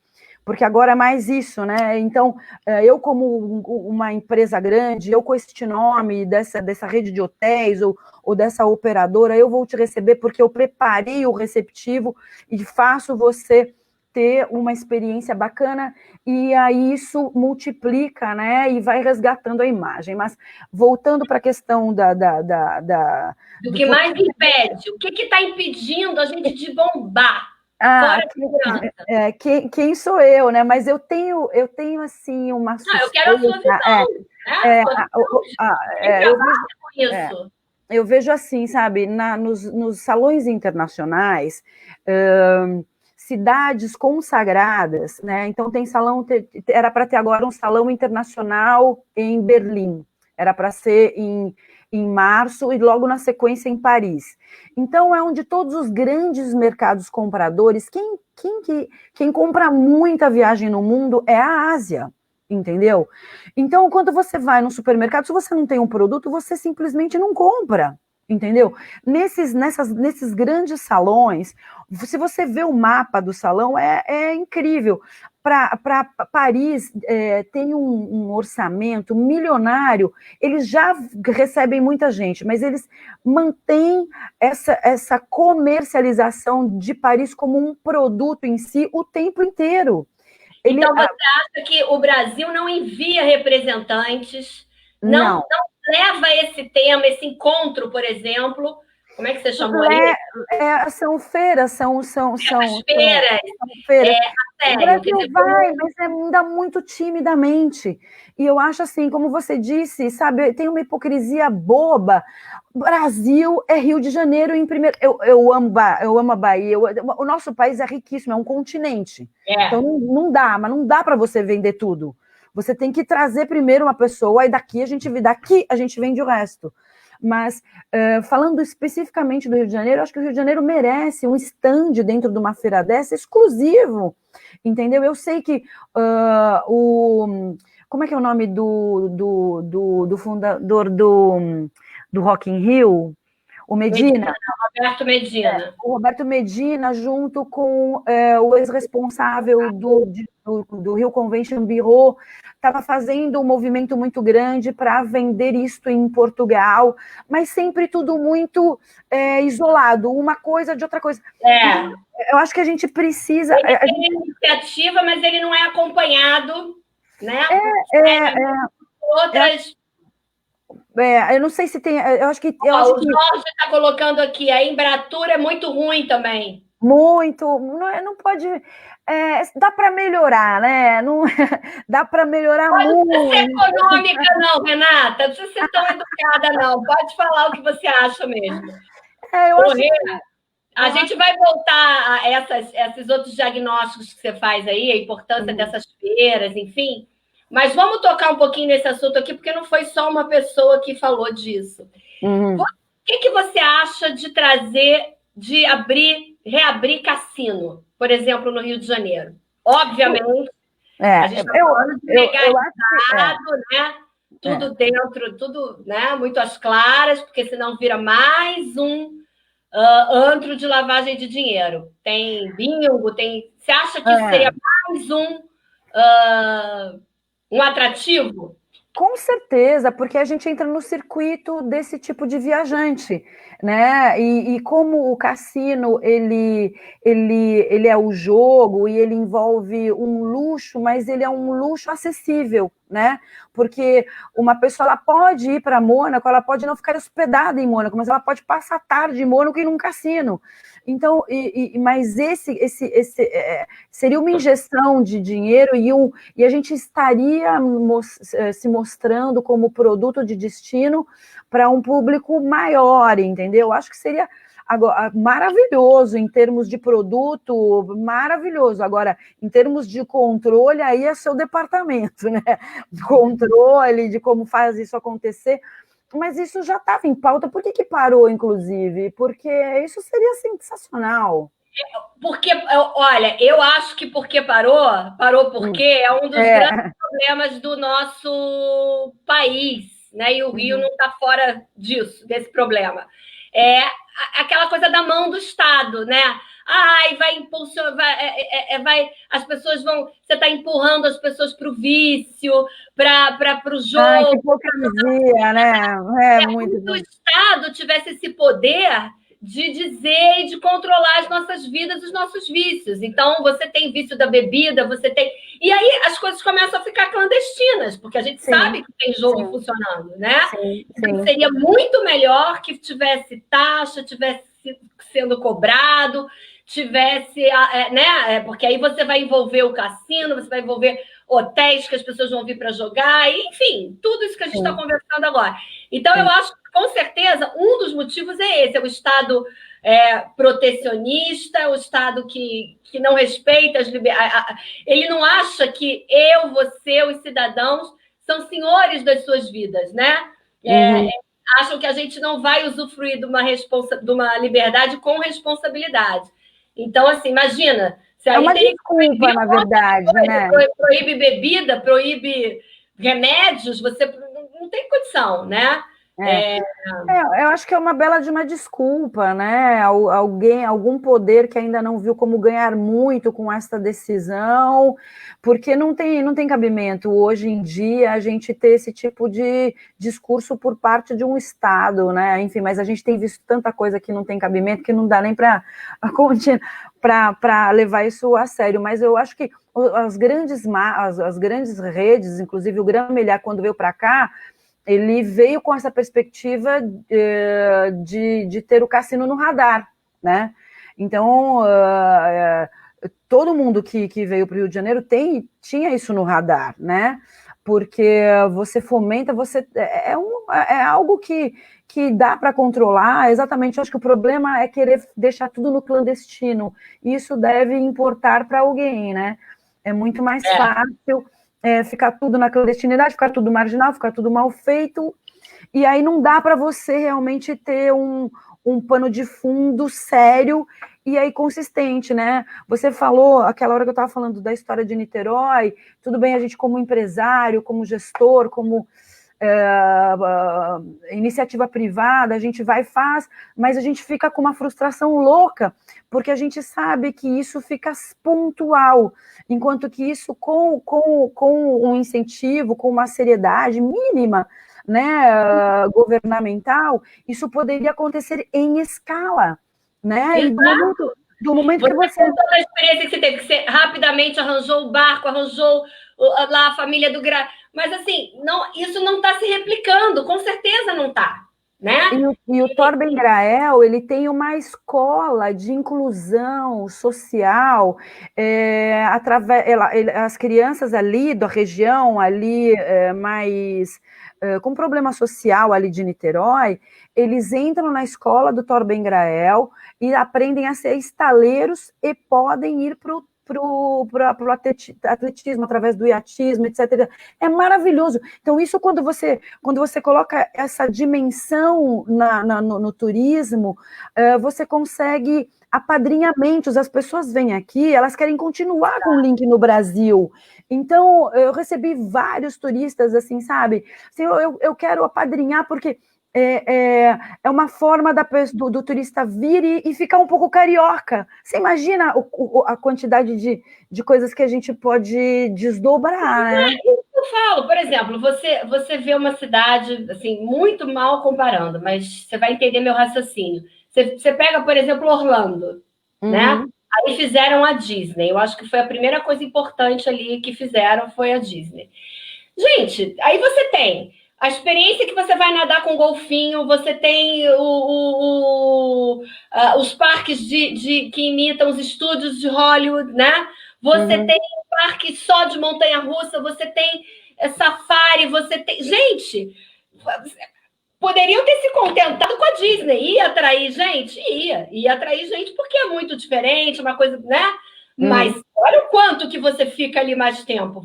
Porque agora é mais isso, né? Então, eu como uma empresa grande, eu com este nome dessa rede de hotéis ou dessa operadora, eu vou te receber porque eu preparei o receptivo e faço você ter uma experiência bacana, e aí isso multiplica, né? E vai resgatando a imagem. Mas voltando para a questão do que mais impede, o que está impedindo a gente de bombar? Quem sou eu, né? Mas eu tenho assim uma suspeita. Eu quero a sua visão. Eu vejo assim, sabe, nos salões internacionais, cidades consagradas, né? Então tem era para ter agora um salão internacional em Berlim, era para ser em março e logo na sequência em Paris. Então é onde todos os grandes mercados compradores, quem compra muita viagem no mundo é a Ásia, entendeu? Então, quando você vai no supermercado, se você não tem um produto, você simplesmente não compra, entendeu? Nesses grandes salões, se você vê o mapa do salão, é incrível. Para Paris, tem um orçamento milionário, eles já recebem muita gente, mas eles mantêm essa comercialização de Paris como um produto em si o tempo inteiro. Então, você acha que o Brasil não envia representantes, não leva esse tema, esse encontro, por exemplo? Como é que você chamou aí? São feiras, são feiras. feiras. Sério, o Brasil vai, mas ainda muito timidamente. E eu acho assim, como você disse, sabe, tem uma hipocrisia boba. Brasil é Rio de Janeiro em primeiro. Eu amo a Bahia. O nosso país é riquíssimo, é um continente. Então não dá para você vender tudo. Você tem que trazer primeiro uma pessoa e daqui a gente vende o resto. mas falando especificamente do Rio de Janeiro, acho que o Rio de Janeiro merece um stand dentro de uma feira dessa exclusivo, entendeu? Eu sei que como é que é o nome do fundador do Rock in Rio? O Medina. Roberto Medina. O Roberto Medina, junto com o ex-responsável do Rio Convention Bureau, estava fazendo um movimento muito grande para vender isto em Portugal, mas sempre tudo muito isolado, uma coisa de outra coisa. Eu acho que a gente precisa... Ele tem iniciativa, mas ele não é acompanhado, né? Outras... eu não sei se tem... Eu acho que... o Jorge está colocando aqui, a Embratur é muito ruim também. Muito, não pode... dá para melhorar, né? Não, dá para melhorar muito. Não precisa ser econômica, não, Renata. Não precisa ser tão educada, não. Pode falar o que você acha mesmo. A gente vai voltar a esses outros diagnósticos que você faz aí, a importância dessas feiras, enfim. Mas vamos tocar um pouquinho nesse assunto aqui, porque não foi só uma pessoa que falou disso. O que você acha de reabrir cassino, por exemplo, no Rio de Janeiro? Obviamente, a gente está falando de legalizado, né? Tudo dentro, tudo, né? Muito às claras, porque senão vira mais um antro de lavagem de dinheiro. Tem bingo, tem... Você acha que seria mais um atrativo? Com certeza, porque a gente entra no circuito desse tipo de viajante, né? E como o cassino ele é o jogo e ele envolve um luxo, mas ele é um luxo acessível, né? Porque uma pessoa ela pode ir para Mônaco, ela pode não ficar hospedada em Mônaco, mas ela pode passar a tarde em Mônaco e num cassino. Então, mas esse seria uma injeção de dinheiro e a gente estaria se mostrando como produto de destino para um público maior, entendeu? Acho que seria maravilhoso em termos de produto, maravilhoso. Agora, em termos de controle, aí é seu departamento, né? Controle de como faz isso acontecer. Mas isso já estava em pauta. Por que parou, inclusive? Porque isso seria sensacional. Porque, olha, eu acho que porque parou porque é um dos grandes problemas do nosso país, né? E o Rio não está fora desse problema. É aquela coisa da mão do Estado, né? Ai, vai impulsionar, as pessoas vão. Você está empurrando as pessoas para o vício, para o jogo. Ai, que hipocrisia, né? Muito se o Estado tivesse esse poder de dizer e de controlar as nossas vidas, os nossos vícios. Então, você tem vício da bebida, você tem... E aí as coisas começam a ficar clandestinas, porque a gente sabe que tem jogo funcionando, né? Então, seria muito melhor que tivesse taxa, tivesse sendo cobrado, tivesse... né? Porque aí você vai envolver o cassino, você vai envolver hotéis que as pessoas vão vir para jogar, enfim, tudo isso que a gente está conversando agora. Então, eu acho que, com certeza, um dos motivos é esse, é o Estado protecionista, o Estado que não respeita as liberdades. Ele não acha que eu, você, os cidadãos, são senhores das suas vidas, né? Acham que a gente não vai usufruir de uma liberdade com responsabilidade. Então, assim, imagina... É uma desculpa, na verdade, né? Proíbe bebida, proíbe remédios, você não tem condição, né? Eu acho que é uma bela de uma desculpa, né? Algum poder que ainda não viu como ganhar muito com essa decisão, porque não tem cabimento hoje em dia a gente ter esse tipo de discurso por parte de um Estado, né? Enfim, mas a gente tem visto tanta coisa que não tem cabimento que não dá nem para levar isso a sério. Mas eu acho que as grandes redes, inclusive o Grã-Melhar, quando veio para cá, ele veio com essa perspectiva de ter o cassino no radar, né? Então, todo mundo que veio para o Rio de Janeiro tinha isso no radar, né? Porque você fomenta, é algo que dá para controlar, exatamente. Eu acho que o problema é querer deixar tudo no clandestino. Isso deve importar para alguém, né? É muito mais fácil ficar tudo na clandestinidade, ficar tudo marginal, ficar tudo mal feito. e aí não dá para você realmente ter um pano de fundo sério e aí consistente, né? Você falou, aquela hora que eu estava falando da história de Niterói, tudo bem, a gente como empresário, como gestor, como iniciativa privada, a gente vai e faz, mas a gente fica com uma frustração louca, porque a gente sabe que isso fica pontual, enquanto que isso com um incentivo, com uma seriedade mínima, né, governamental, isso poderia acontecer em escala, né? E do momento que você... Contou a experiência que você teve, que você rapidamente arranjou o barco, arranjou lá a família do Gra... Mas, assim, não, isso não está se replicando, com certeza não está, né? E o Torben Grael, ele tem uma escola de inclusão social, as crianças ali da região, ali mais com problema social ali de Niterói, eles entram na escola do Torben Grael e aprendem a ser estaleiros e podem ir para o atletismo, através do iatismo, etc. É maravilhoso. Então, isso quando você coloca essa dimensão no turismo, você consegue apadrinhamentos, as pessoas vêm aqui, elas querem continuar com o link no Brasil. Então, eu recebi vários turistas, assim, sabe? Assim, eu quero apadrinhar, porque é uma forma do turista vir e ficar um pouco carioca. Você imagina a quantidade de coisas que a gente pode desdobrar, né? Eu falo, por exemplo, você vê uma cidade, assim, muito mal comparando, mas você vai entender meu raciocínio. Você pega, por exemplo, Orlando, né? Aí fizeram a Disney. Eu acho que foi a primeira coisa importante ali que fizeram, foi a Disney. Gente, aí você tem a experiência que você vai nadar com golfinho, você tem os parques que imitam os estúdios de Hollywood, né? Você tem um parque só de montanha-russa, você tem safari, você tem... Gente, poderiam ter se contentado com a Disney. Ia atrair gente? Ia atrair gente porque é muito diferente, uma coisa, né? Mas olha o quanto que você fica ali mais tempo.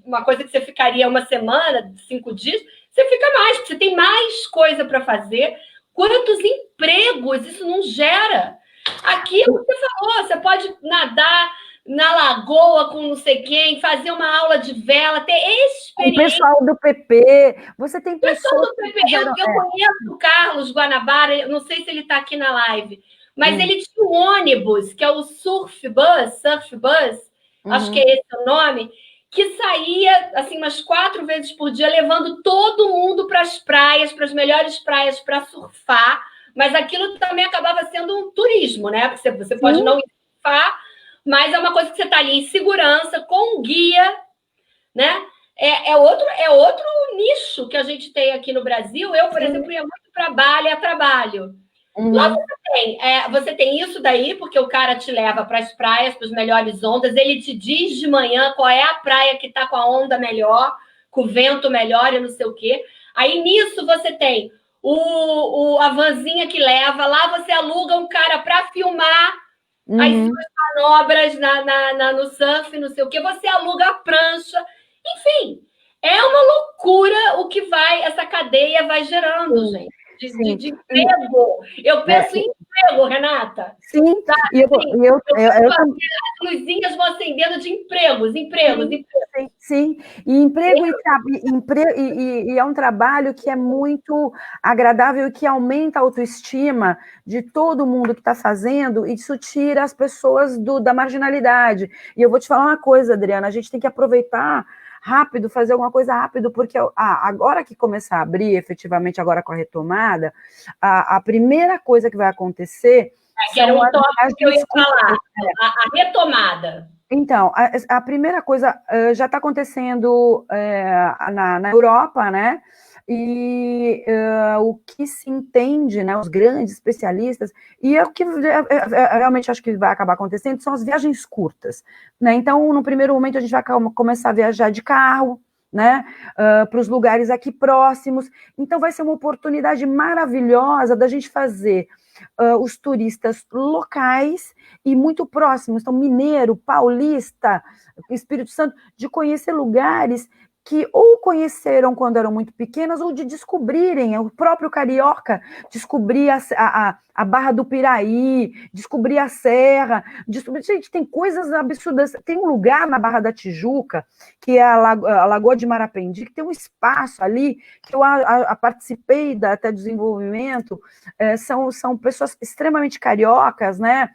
Uma coisa que você ficaria uma semana, 5 dias, você fica mais, porque você tem mais coisa para fazer. Quantos empregos isso não gera? Aqui, como você falou, você pode nadar na lagoa com não sei quem, fazer uma aula de vela, ter experiência. O pessoal do PP, você tem pessoas... do PP, eu conheço o Carlos Guanabara, não sei se ele está aqui na live, mas ele tinha um ônibus, que é o Surf Bus, acho que é esse o nome, que saía assim umas 4 vezes por dia, levando todo mundo para as praias, para as melhores praias para surfar, mas aquilo também acabava sendo um turismo, né? Porque você pode não surfar, mas é uma coisa que você está ali em segurança, com um guia, né? É outro nicho que a gente tem aqui no Brasil. Eu, por exemplo, ia muito para Bali a trabalho. Lá você tem isso daí, porque o cara te leva para as praias, para as melhores ondas, ele te diz de manhã qual é a praia que está com a onda melhor, com o vento melhor e não sei o quê. Aí nisso você tem a vanzinha que leva, lá você aluga um cara para filmar as suas manobras no surf, não sei o quê, você aluga a prancha, enfim, é uma loucura o que essa cadeia vai gerando, gente. De emprego. Eu penso em emprego, Renata. Sim. Tá? E as luzinhas vão acendendo de empregos. Sim. E emprego e é um trabalho que é muito agradável e que aumenta a autoestima de todo mundo que está fazendo, e isso tira as pessoas da marginalidade. E eu vou te falar uma coisa, Adriana, a gente tem que aproveitar rápido, fazer alguma coisa rápido, porque agora que começar a abrir, efetivamente, agora com a retomada, a primeira coisa que vai acontecer... que era um tópico que eu ia falar, a retomada. Então, a primeira coisa já está acontecendo na Europa, né? E o que se entende, né, os grandes especialistas, e o que realmente acho que vai acabar acontecendo, são as viagens curtas, né? Então, no primeiro momento, a gente vai começar a viajar de carro, né, para os lugares aqui próximos. Então, vai ser uma oportunidade maravilhosa da gente fazer os turistas locais e muito próximos, então mineiro, paulista, Espírito Santo, de conhecer lugares que ou conheceram quando eram muito pequenas, ou de descobrirem, o próprio carioca, descobrir a Barra do Piraí, descobrir a Serra, descobrir... Gente, tem coisas absurdas. Tem um lugar na Barra da Tijuca, que é a Lagoa de Marapendi, que tem um espaço ali, que eu participei até do desenvolvimento, são pessoas extremamente cariocas, né?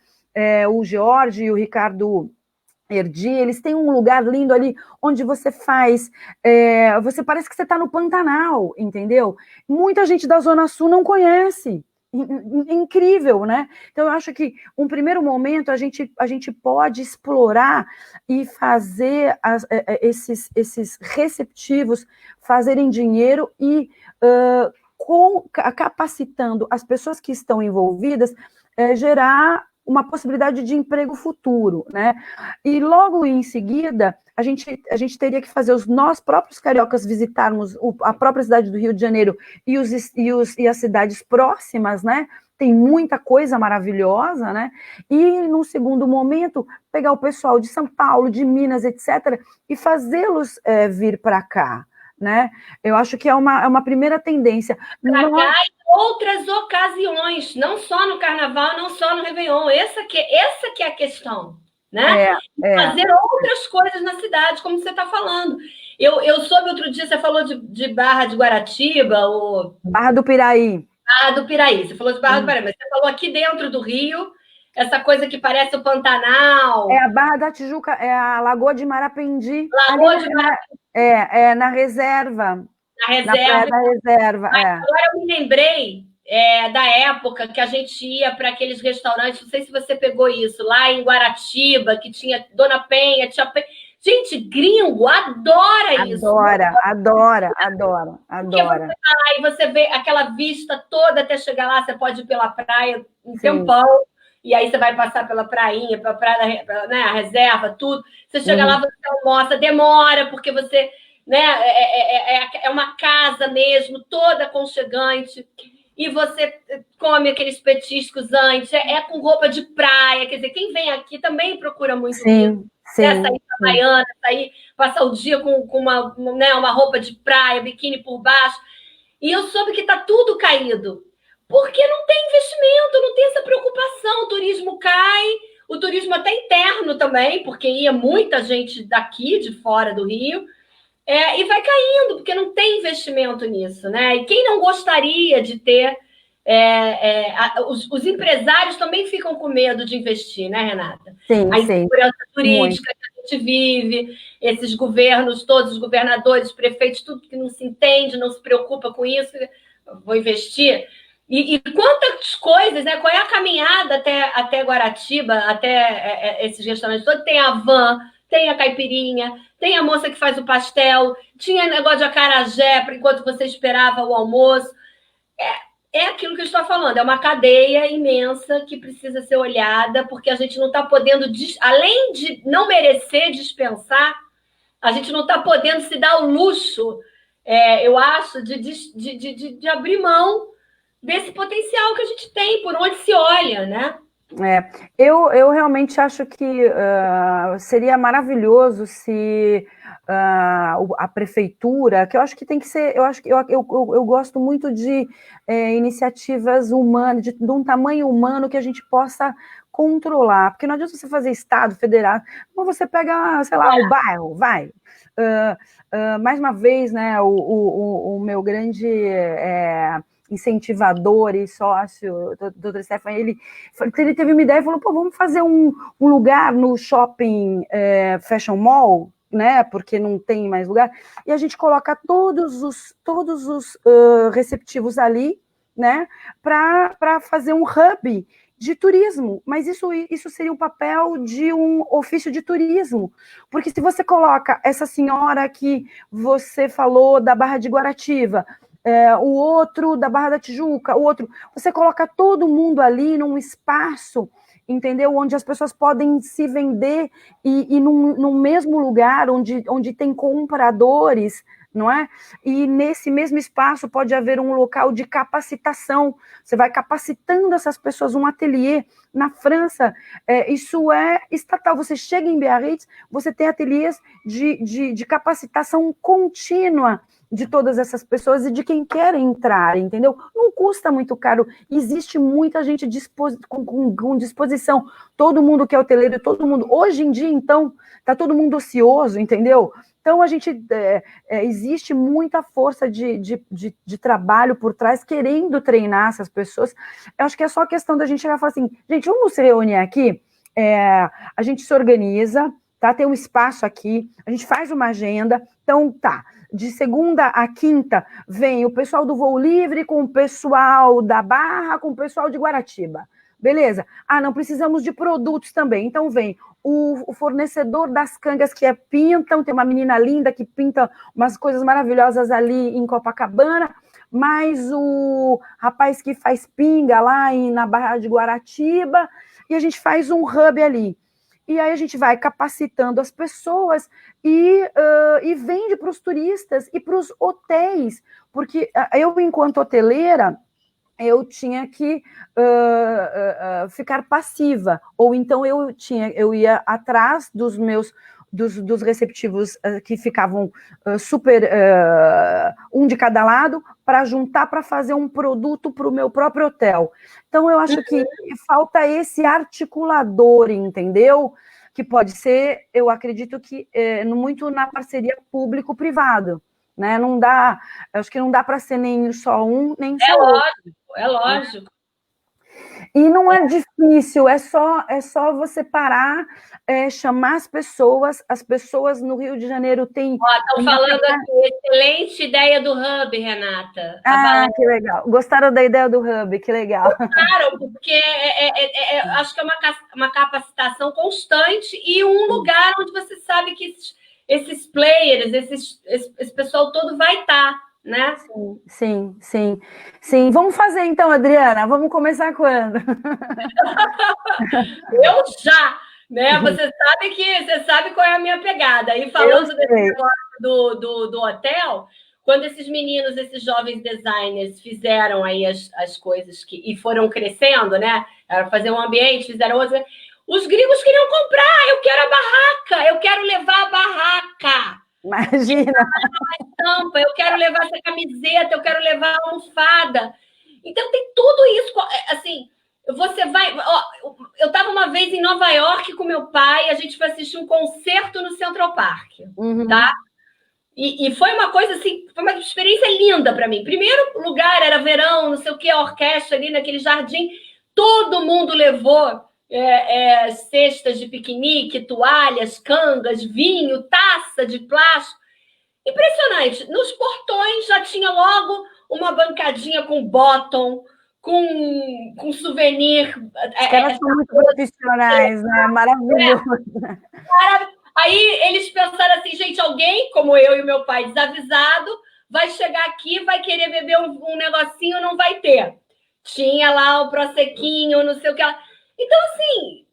O Jorge e o Ricardo Erdi, eles têm um lugar lindo ali, onde você faz, você parece que você está no Pantanal, entendeu? Muita gente da Zona Sul não conhece, incrível, né? Então, eu acho que, um primeiro momento, a gente pode explorar e fazer esses receptivos fazerem dinheiro e capacitando as pessoas que estão envolvidas, gerar uma possibilidade de emprego futuro, né? E logo em seguida, a gente teria que fazer nós próprios cariocas visitarmos a própria cidade do Rio de Janeiro e as cidades próximas, né? Tem muita coisa maravilhosa, né? E, num segundo momento, pegar o pessoal de São Paulo, de Minas, etc., e fazê-los vir para cá, né? Eu acho que é uma primeira tendência. Para cá em outras ocasiões, não só no Carnaval, não só no Réveillon. Essa que é a questão, né? Fazer outras coisas na cidade, como você está falando. Eu soube outro dia, você falou de Barra de Guaratiba, Barra do Piraí. Barra do Piraí, você falou de Barra do Piraí, mas você falou aqui dentro do Rio, essa coisa que parece o Pantanal. É a Barra da Tijuca, é a Lagoa de Marapendi. Lagoa de Marapendi. Na reserva. Na reserva. Na praia da reserva, Agora eu me lembrei da época que a gente ia para aqueles restaurantes, não sei se você pegou isso, lá em Guaratiba, que tinha Dona Penha, tia Penha. Gente, gringo adora isso. Adora. Porque você vai lá e você vê aquela vista toda até chegar lá, você pode ir pela praia um tempão, e aí você vai passar pela prainha, pela praia, né, a reserva, tudo. Você chega lá, você almoça, demora, porque você... Né, é uma casa mesmo, toda aconchegante, e você come aqueles petiscos antes, com roupa de praia, quer dizer, quem vem aqui também procura muito isso. Sair pra Baiana, passar o dia com uma roupa de praia, biquíni por baixo, e eu soube que está tudo caído, porque não tem investimento, não tem essa preocupação, o turismo cai, o turismo até interno também, porque ia muita gente daqui, de fora do Rio, e vai caindo, porque não tem investimento nisso, né? E quem não gostaria de ter... os empresários também ficam com medo de investir, né, Renata? A insegurança jurídica que a gente vive, esses governos, todos os governadores, prefeitos, tudo que não se entende, não se preocupa com isso, vou investir. E quantas coisas, né? Qual é a caminhada até Guaratiba, até esses restaurantes todos? Tem a van, tem a caipirinha, tem a moça que faz o pastel, tinha negócio de acarajé enquanto você esperava o almoço. É aquilo que eu estou falando, é uma cadeia imensa que precisa ser olhada, porque a gente não está podendo, além de não merecer dispensar, a gente não está podendo se dar o luxo, eu acho, de abrir mão desse potencial que a gente tem, por onde se olha, né? Eu realmente acho que seria maravilhoso se a prefeitura, que eu acho que tem que ser, eu gosto muito de iniciativas humanas, de um tamanho humano que a gente possa controlar, porque não adianta você fazer estado, federal, mas você pega, sei lá, o bairro, vai. Mais uma vez, né, o meu grande... incentivador e sócio, o doutor Stefan, ele teve uma ideia e falou, vamos fazer um lugar no shopping Fashion Mall, né, porque não tem mais lugar, e a gente coloca todos os receptivos ali, né, para fazer um hub de turismo, mas isso seria o papel de um ofício de turismo, porque se você coloca essa senhora que você falou da Barra de Guaratiba, o outro da Barra da Tijuca, o outro, você coloca todo mundo ali num espaço, entendeu? Onde as pessoas podem se vender e num mesmo lugar, onde tem compradores, não é? E nesse mesmo espaço pode haver um local de capacitação, você vai capacitando essas pessoas, um ateliê. Na França, isso é estatal, você chega em Biarritz, você tem ateliês de capacitação contínua de todas essas pessoas e de quem quer entrar, entendeu? Não custa muito caro, existe muita gente com disposição, todo mundo que é hoteleiro, todo mundo, hoje em dia, então, está todo mundo ocioso, entendeu? Então, a gente, existe muita força de trabalho por trás, querendo treinar essas pessoas. Eu acho que é só questão da gente chegar e falar assim, gente, vamos se reunir aqui, a gente se organiza, tá? Tem um espaço aqui, a gente faz uma agenda, então, tá, de segunda a quinta, vem o pessoal do Voo Livre com o pessoal da Barra, com o pessoal de Guaratiba. Beleza? Ah, não, precisamos de produtos também. Então, vem o fornecedor das cangas que pintam, tem uma menina linda que pinta umas coisas maravilhosas ali em Copacabana, mais o rapaz que faz pinga lá na Barra de Guaratiba, e a gente faz um hub ali. E aí a gente vai capacitando as pessoas e vende para os turistas e para os hotéis, porque eu, enquanto hoteleira, eu tinha que ficar passiva, ou então eu ia atrás dos receptivos que ficavam super, um de cada lado, para juntar para fazer um produto para o meu próprio hotel. Então, eu acho que falta esse articulador, entendeu? Que pode ser, eu acredito que muito na parceria público-privado, né? Não dá, acho que não dá para ser nem só um, nem só outro. É lógico. E não é difícil, é só você parar, chamar as pessoas no Rio de Janeiro têm... Estão falando aqui, excelente ideia do Hub, Renata. Que legal. Gostaram da ideia do Hub, que legal. Gostaram, porque acho que é uma capacitação constante e um lugar onde você sabe que esses players, esse pessoal todo vai estar. Né? Sim. Vamos fazer então, Adriana. Vamos começar quando? Eu já, né? Você sabe qual é a minha pegada. E falando desse negócio do hotel, quando esses meninos, esses jovens designers fizeram aí as coisas e foram crescendo, né? Era fazer um ambiente, fizeram outras. Os gringos queriam comprar. Eu quero a barraca. Eu quero levar a barraca. Imagina. Estampa, eu quero levar essa camiseta, eu quero levar a almofada. Então tem tudo isso, assim, você vai... eu estava uma vez em Nova York com meu pai, a gente foi assistir um concerto no Central Park, tá? E foi uma coisa assim, foi uma experiência linda para mim. Primeiro lugar, era verão, não sei o que, a orquestra ali naquele jardim, todo mundo levou cestas de piquenique, toalhas, cangas, vinho, taça de plástico. Impressionante. Nos portões já tinha logo uma bancadinha com bottom, com souvenir. Elas são muito profissionais, né? Maravilhoso. Aí eles pensaram assim, gente, alguém, como eu e meu pai, desavisado, vai chegar aqui, vai querer beber um negocinho, não vai ter. Tinha lá o prosecquinho, não sei o que. Então, assim,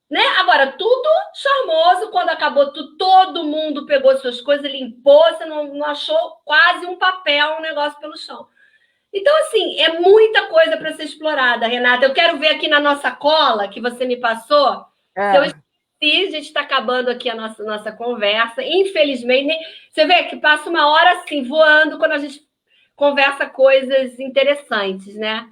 né? Agora, tudo charmoso, quando acabou tudo, todo mundo pegou suas coisas, limpou, você não achou quase um papel, um negócio pelo chão. Então, assim, é muita coisa para ser explorada, Renata. Eu quero ver aqui na nossa cola, que você me passou, se eu esqueci, a gente está acabando aqui a nossa conversa, infelizmente, você vê que passa uma hora assim, voando, quando a gente conversa coisas interessantes, né?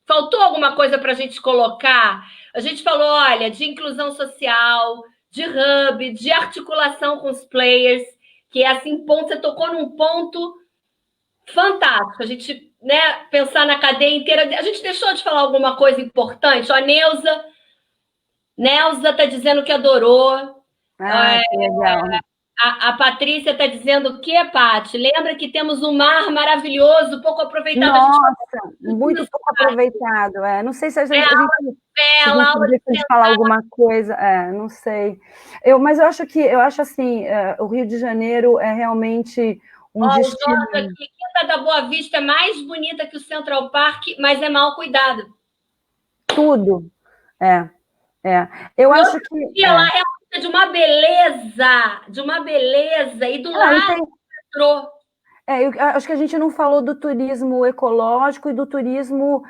Faltou alguma coisa para a gente colocar? A gente falou, olha, de inclusão social, de hub, de articulação com os players, que é assim, você tocou num ponto fantástico. A gente, né, pensar na cadeia inteira. A gente deixou de falar alguma coisa importante? Ó, a Neuza está dizendo que adorou. Que legal. A Patrícia está dizendo o quê, Paty? Lembra que temos um mar maravilhoso, pouco aproveitado. Nossa, muito pouco aproveitado. Não sei se a gente podia falar alguma coisa. Não sei. Mas eu acho assim, o Rio de Janeiro é realmente um destino... Aqui, Quinta da Boa Vista é mais bonita que o Central Park, mas é mal cuidado. Tudo. Eu acho que... Lá, de uma beleza, e do lado entrou. Eu acho que a gente não falou do turismo ecológico e do turismo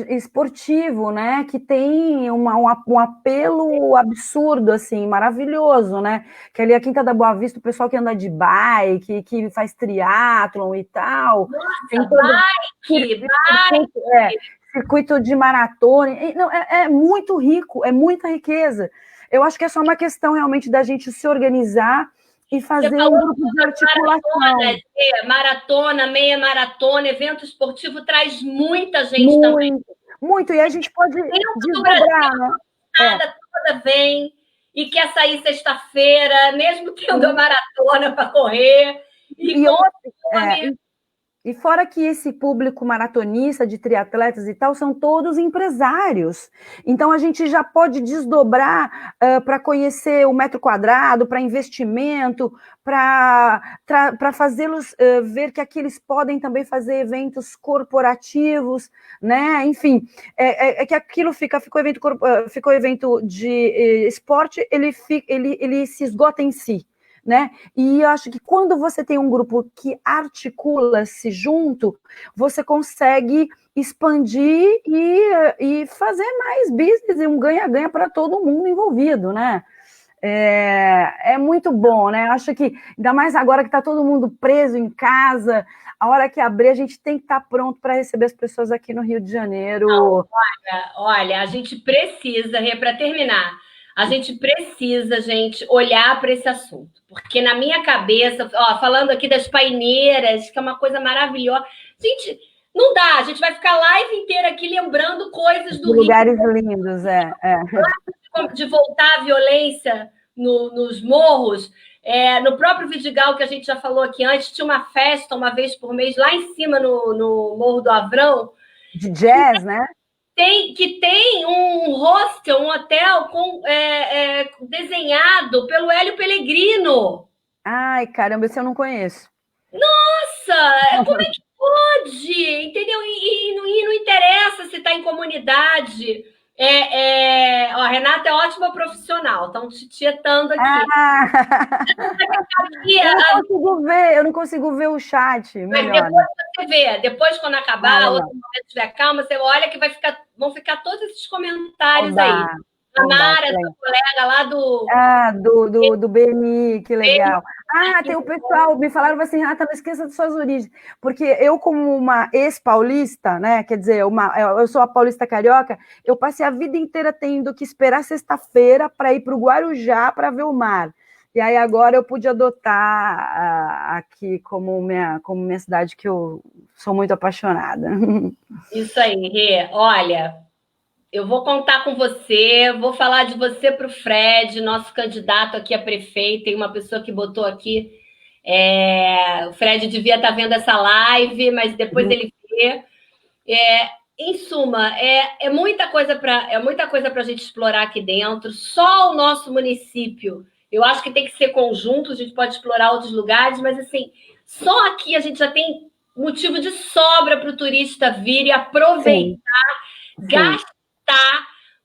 esportivo, né? Que tem um apelo absurdo, assim, maravilhoso, né? Que ali a Quinta da Boa Vista, o pessoal que anda de bike, que faz triatlon e tal. Nossa, tem todo bike! Circuito de maratona. Não, é muito rico, é muita riqueza. Eu acho que é só uma questão realmente da gente se organizar e fazer um grupo de articulação. Maratona, meia maratona, evento esportivo traz muita gente também. Muito, e a gente pode desdobrar, né? Toda vem e quer sair sexta-feira, mesmo tendo a maratona para correr. E fora que esse público maratonista de triatletas e tal são todos empresários. Então a gente já pode desdobrar para conhecer o metro quadrado, para investimento, para fazê-los ver que aqui eles podem também fazer eventos corporativos, né? Enfim, que aquilo ficou evento de esporte, ele se esgota em si. Né? E eu acho que quando você tem um grupo que articula-se junto, você consegue expandir e fazer mais business e um ganha-ganha para todo mundo envolvido, né? É muito bom, né? Acho que, ainda mais agora que está todo mundo preso em casa, a hora que abrir, a gente tem que estar pronto para receber as pessoas aqui no Rio de Janeiro. Não, olha, a gente precisa, para terminar, a gente precisa, gente, olhar para esse assunto. Porque na minha cabeça, falando aqui das paineiras, que é uma coisa maravilhosa. Gente, não dá, a gente vai ficar a live inteira aqui lembrando coisas do Rio. Lugares lindos, De voltar à violência nos morros. No próprio Vidigal, que a gente já falou aqui antes, tinha uma festa uma vez por mês lá em cima no Morro do Avrão. De jazz, né? Que tem um hostel, um hotel desenhado pelo Hélio Pellegrino. Ai, caramba, esse eu não conheço. Nossa, como é que pode? Entendeu? E não interessa se está em comunidade. A Renata é ótima profissional, estão te tietando aqui. Eu não consigo ver o chat. Mas depois você vê, depois quando acabar, outro momento tiver calma, você olha que vão ficar todos esses comentários aí. A Mara, sua colega lá do BNI, que legal. Tem o pessoal, me falaram assim, Renata, não esqueça de suas origens, porque eu, como uma ex-paulista, né, quer dizer, eu sou a paulista carioca, eu passei a vida inteira tendo que esperar sexta-feira para ir para o Guarujá para ver o mar. E aí agora eu pude adotar aqui como minha cidade, que eu sou muito apaixonada. Isso aí, Rê. Olha, eu vou contar com você, vou falar de você para o Fred, nosso candidato aqui a prefeito. Tem uma pessoa que botou aqui, o Fred devia estar vendo essa live, mas depois ele vê. Em suma, é muita coisa para a gente explorar aqui dentro. Só o nosso município, eu acho que tem que ser conjunto, a gente pode explorar outros lugares, mas assim, só aqui a gente já tem motivo de sobra para o turista vir e aproveitar, gastar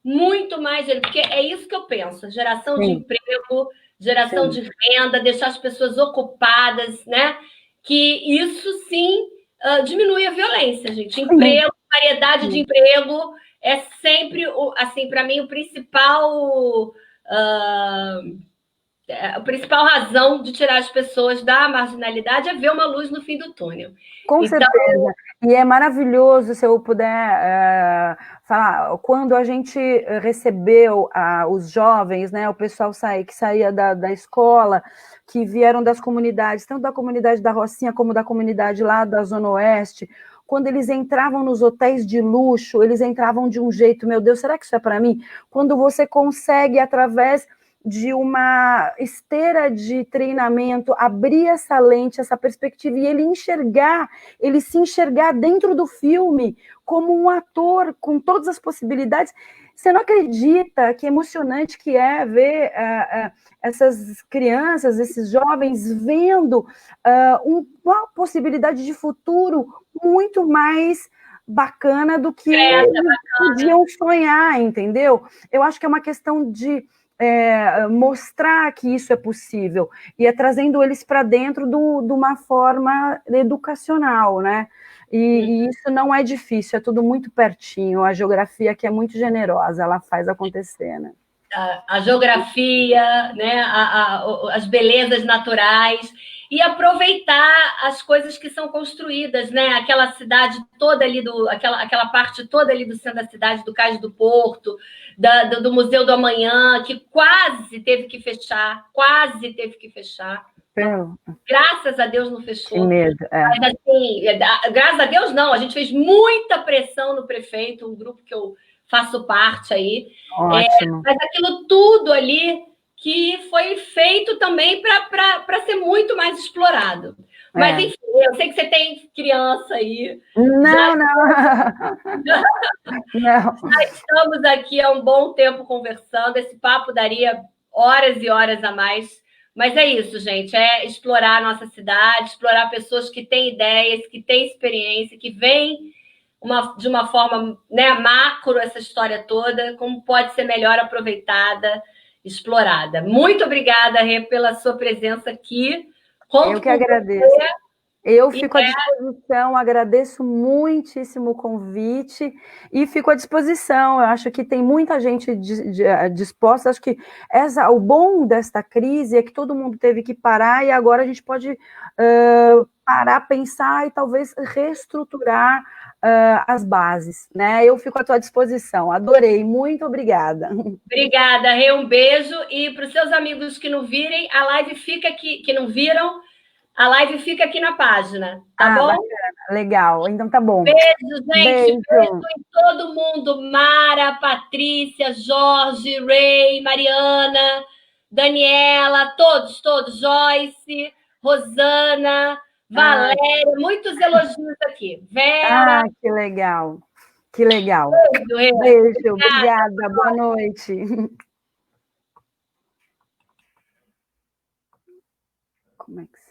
muito mais dinheiro, porque é isso que eu penso: geração de emprego, geração de renda, deixar as pessoas ocupadas, né? Que isso sim diminui a violência, gente. Emprego, variedade de emprego é sempre, assim, para mim, a principal razão de tirar as pessoas da marginalidade é ver uma luz no fim do túnel. Com certeza. E é maravilhoso, se eu puder falar, quando a gente recebeu os jovens, né, o pessoal que saía da escola, que vieram das comunidades, tanto da comunidade da Rocinha como da comunidade lá da Zona Oeste, quando eles entravam nos hotéis de luxo, eles entravam de um jeito, meu Deus, será que isso é para mim? Quando você consegue, através de uma esteira de treinamento, abrir essa lente, essa perspectiva, e ele se enxergar dentro do filme como um ator com todas as possibilidades. Você não acredita que emocionante que é ver essas crianças, esses jovens vendo uma possibilidade de futuro muito mais bacana do que eles podiam sonhar, entendeu? Eu acho que é uma questão de mostrar que isso é possível, e trazendo eles para dentro de uma forma educacional, né? E isso não é difícil, é tudo muito pertinho, a geografia aqui é muito generosa, ela faz acontecer, né? A geografia, né, as belezas naturais, e aproveitar as coisas que são construídas, né? Aquela cidade toda ali, aquela parte toda ali do centro da cidade, do Cais do Porto, do Museu do Amanhã, que quase teve que fechar, quase teve que fechar. Graças a Deus não fechou. Que medo, Mas, assim, graças a Deus não, a gente fez muita pressão no prefeito, um grupo que eu faço parte aí. Ótimo. Mas aquilo tudo ali que foi feito também para ser muito mais explorado. Mas, enfim, eu sei que você tem criança aí. Não. Já estamos aqui há um bom tempo conversando, esse papo daria horas e horas a mais. Mas é isso, gente, é explorar a nossa cidade, explorar pessoas que têm ideias, que têm experiência, que veem de uma forma, né, macro essa história toda, como pode ser melhor aproveitada, explorada. Muito obrigada, Rê, pela sua presença aqui. Eu que agradeço. Eu fico à disposição, agradeço muitíssimo o convite e fico à disposição. Eu acho que tem muita gente disposta. Acho que o bom desta crise é que todo mundo teve que parar e agora a gente pode parar, pensar e talvez reestruturar as bases, né? Eu fico à tua disposição. Adorei, muito obrigada. Obrigada, Rê, um beijo. E para os seus amigos que não virem, a live fica aqui, que não viram, a live fica aqui na página, tá bom? Bacana. Legal, então tá bom. Beijo, gente. Beijo em todo mundo. Mara, Patrícia, Jorge, Ray, Mariana, Daniela, todos, Joyce, Rosana, Valéria, muitos elogios aqui. Vera. Que legal. Que legal. Beijo, obrigada. Boa noite. Como é que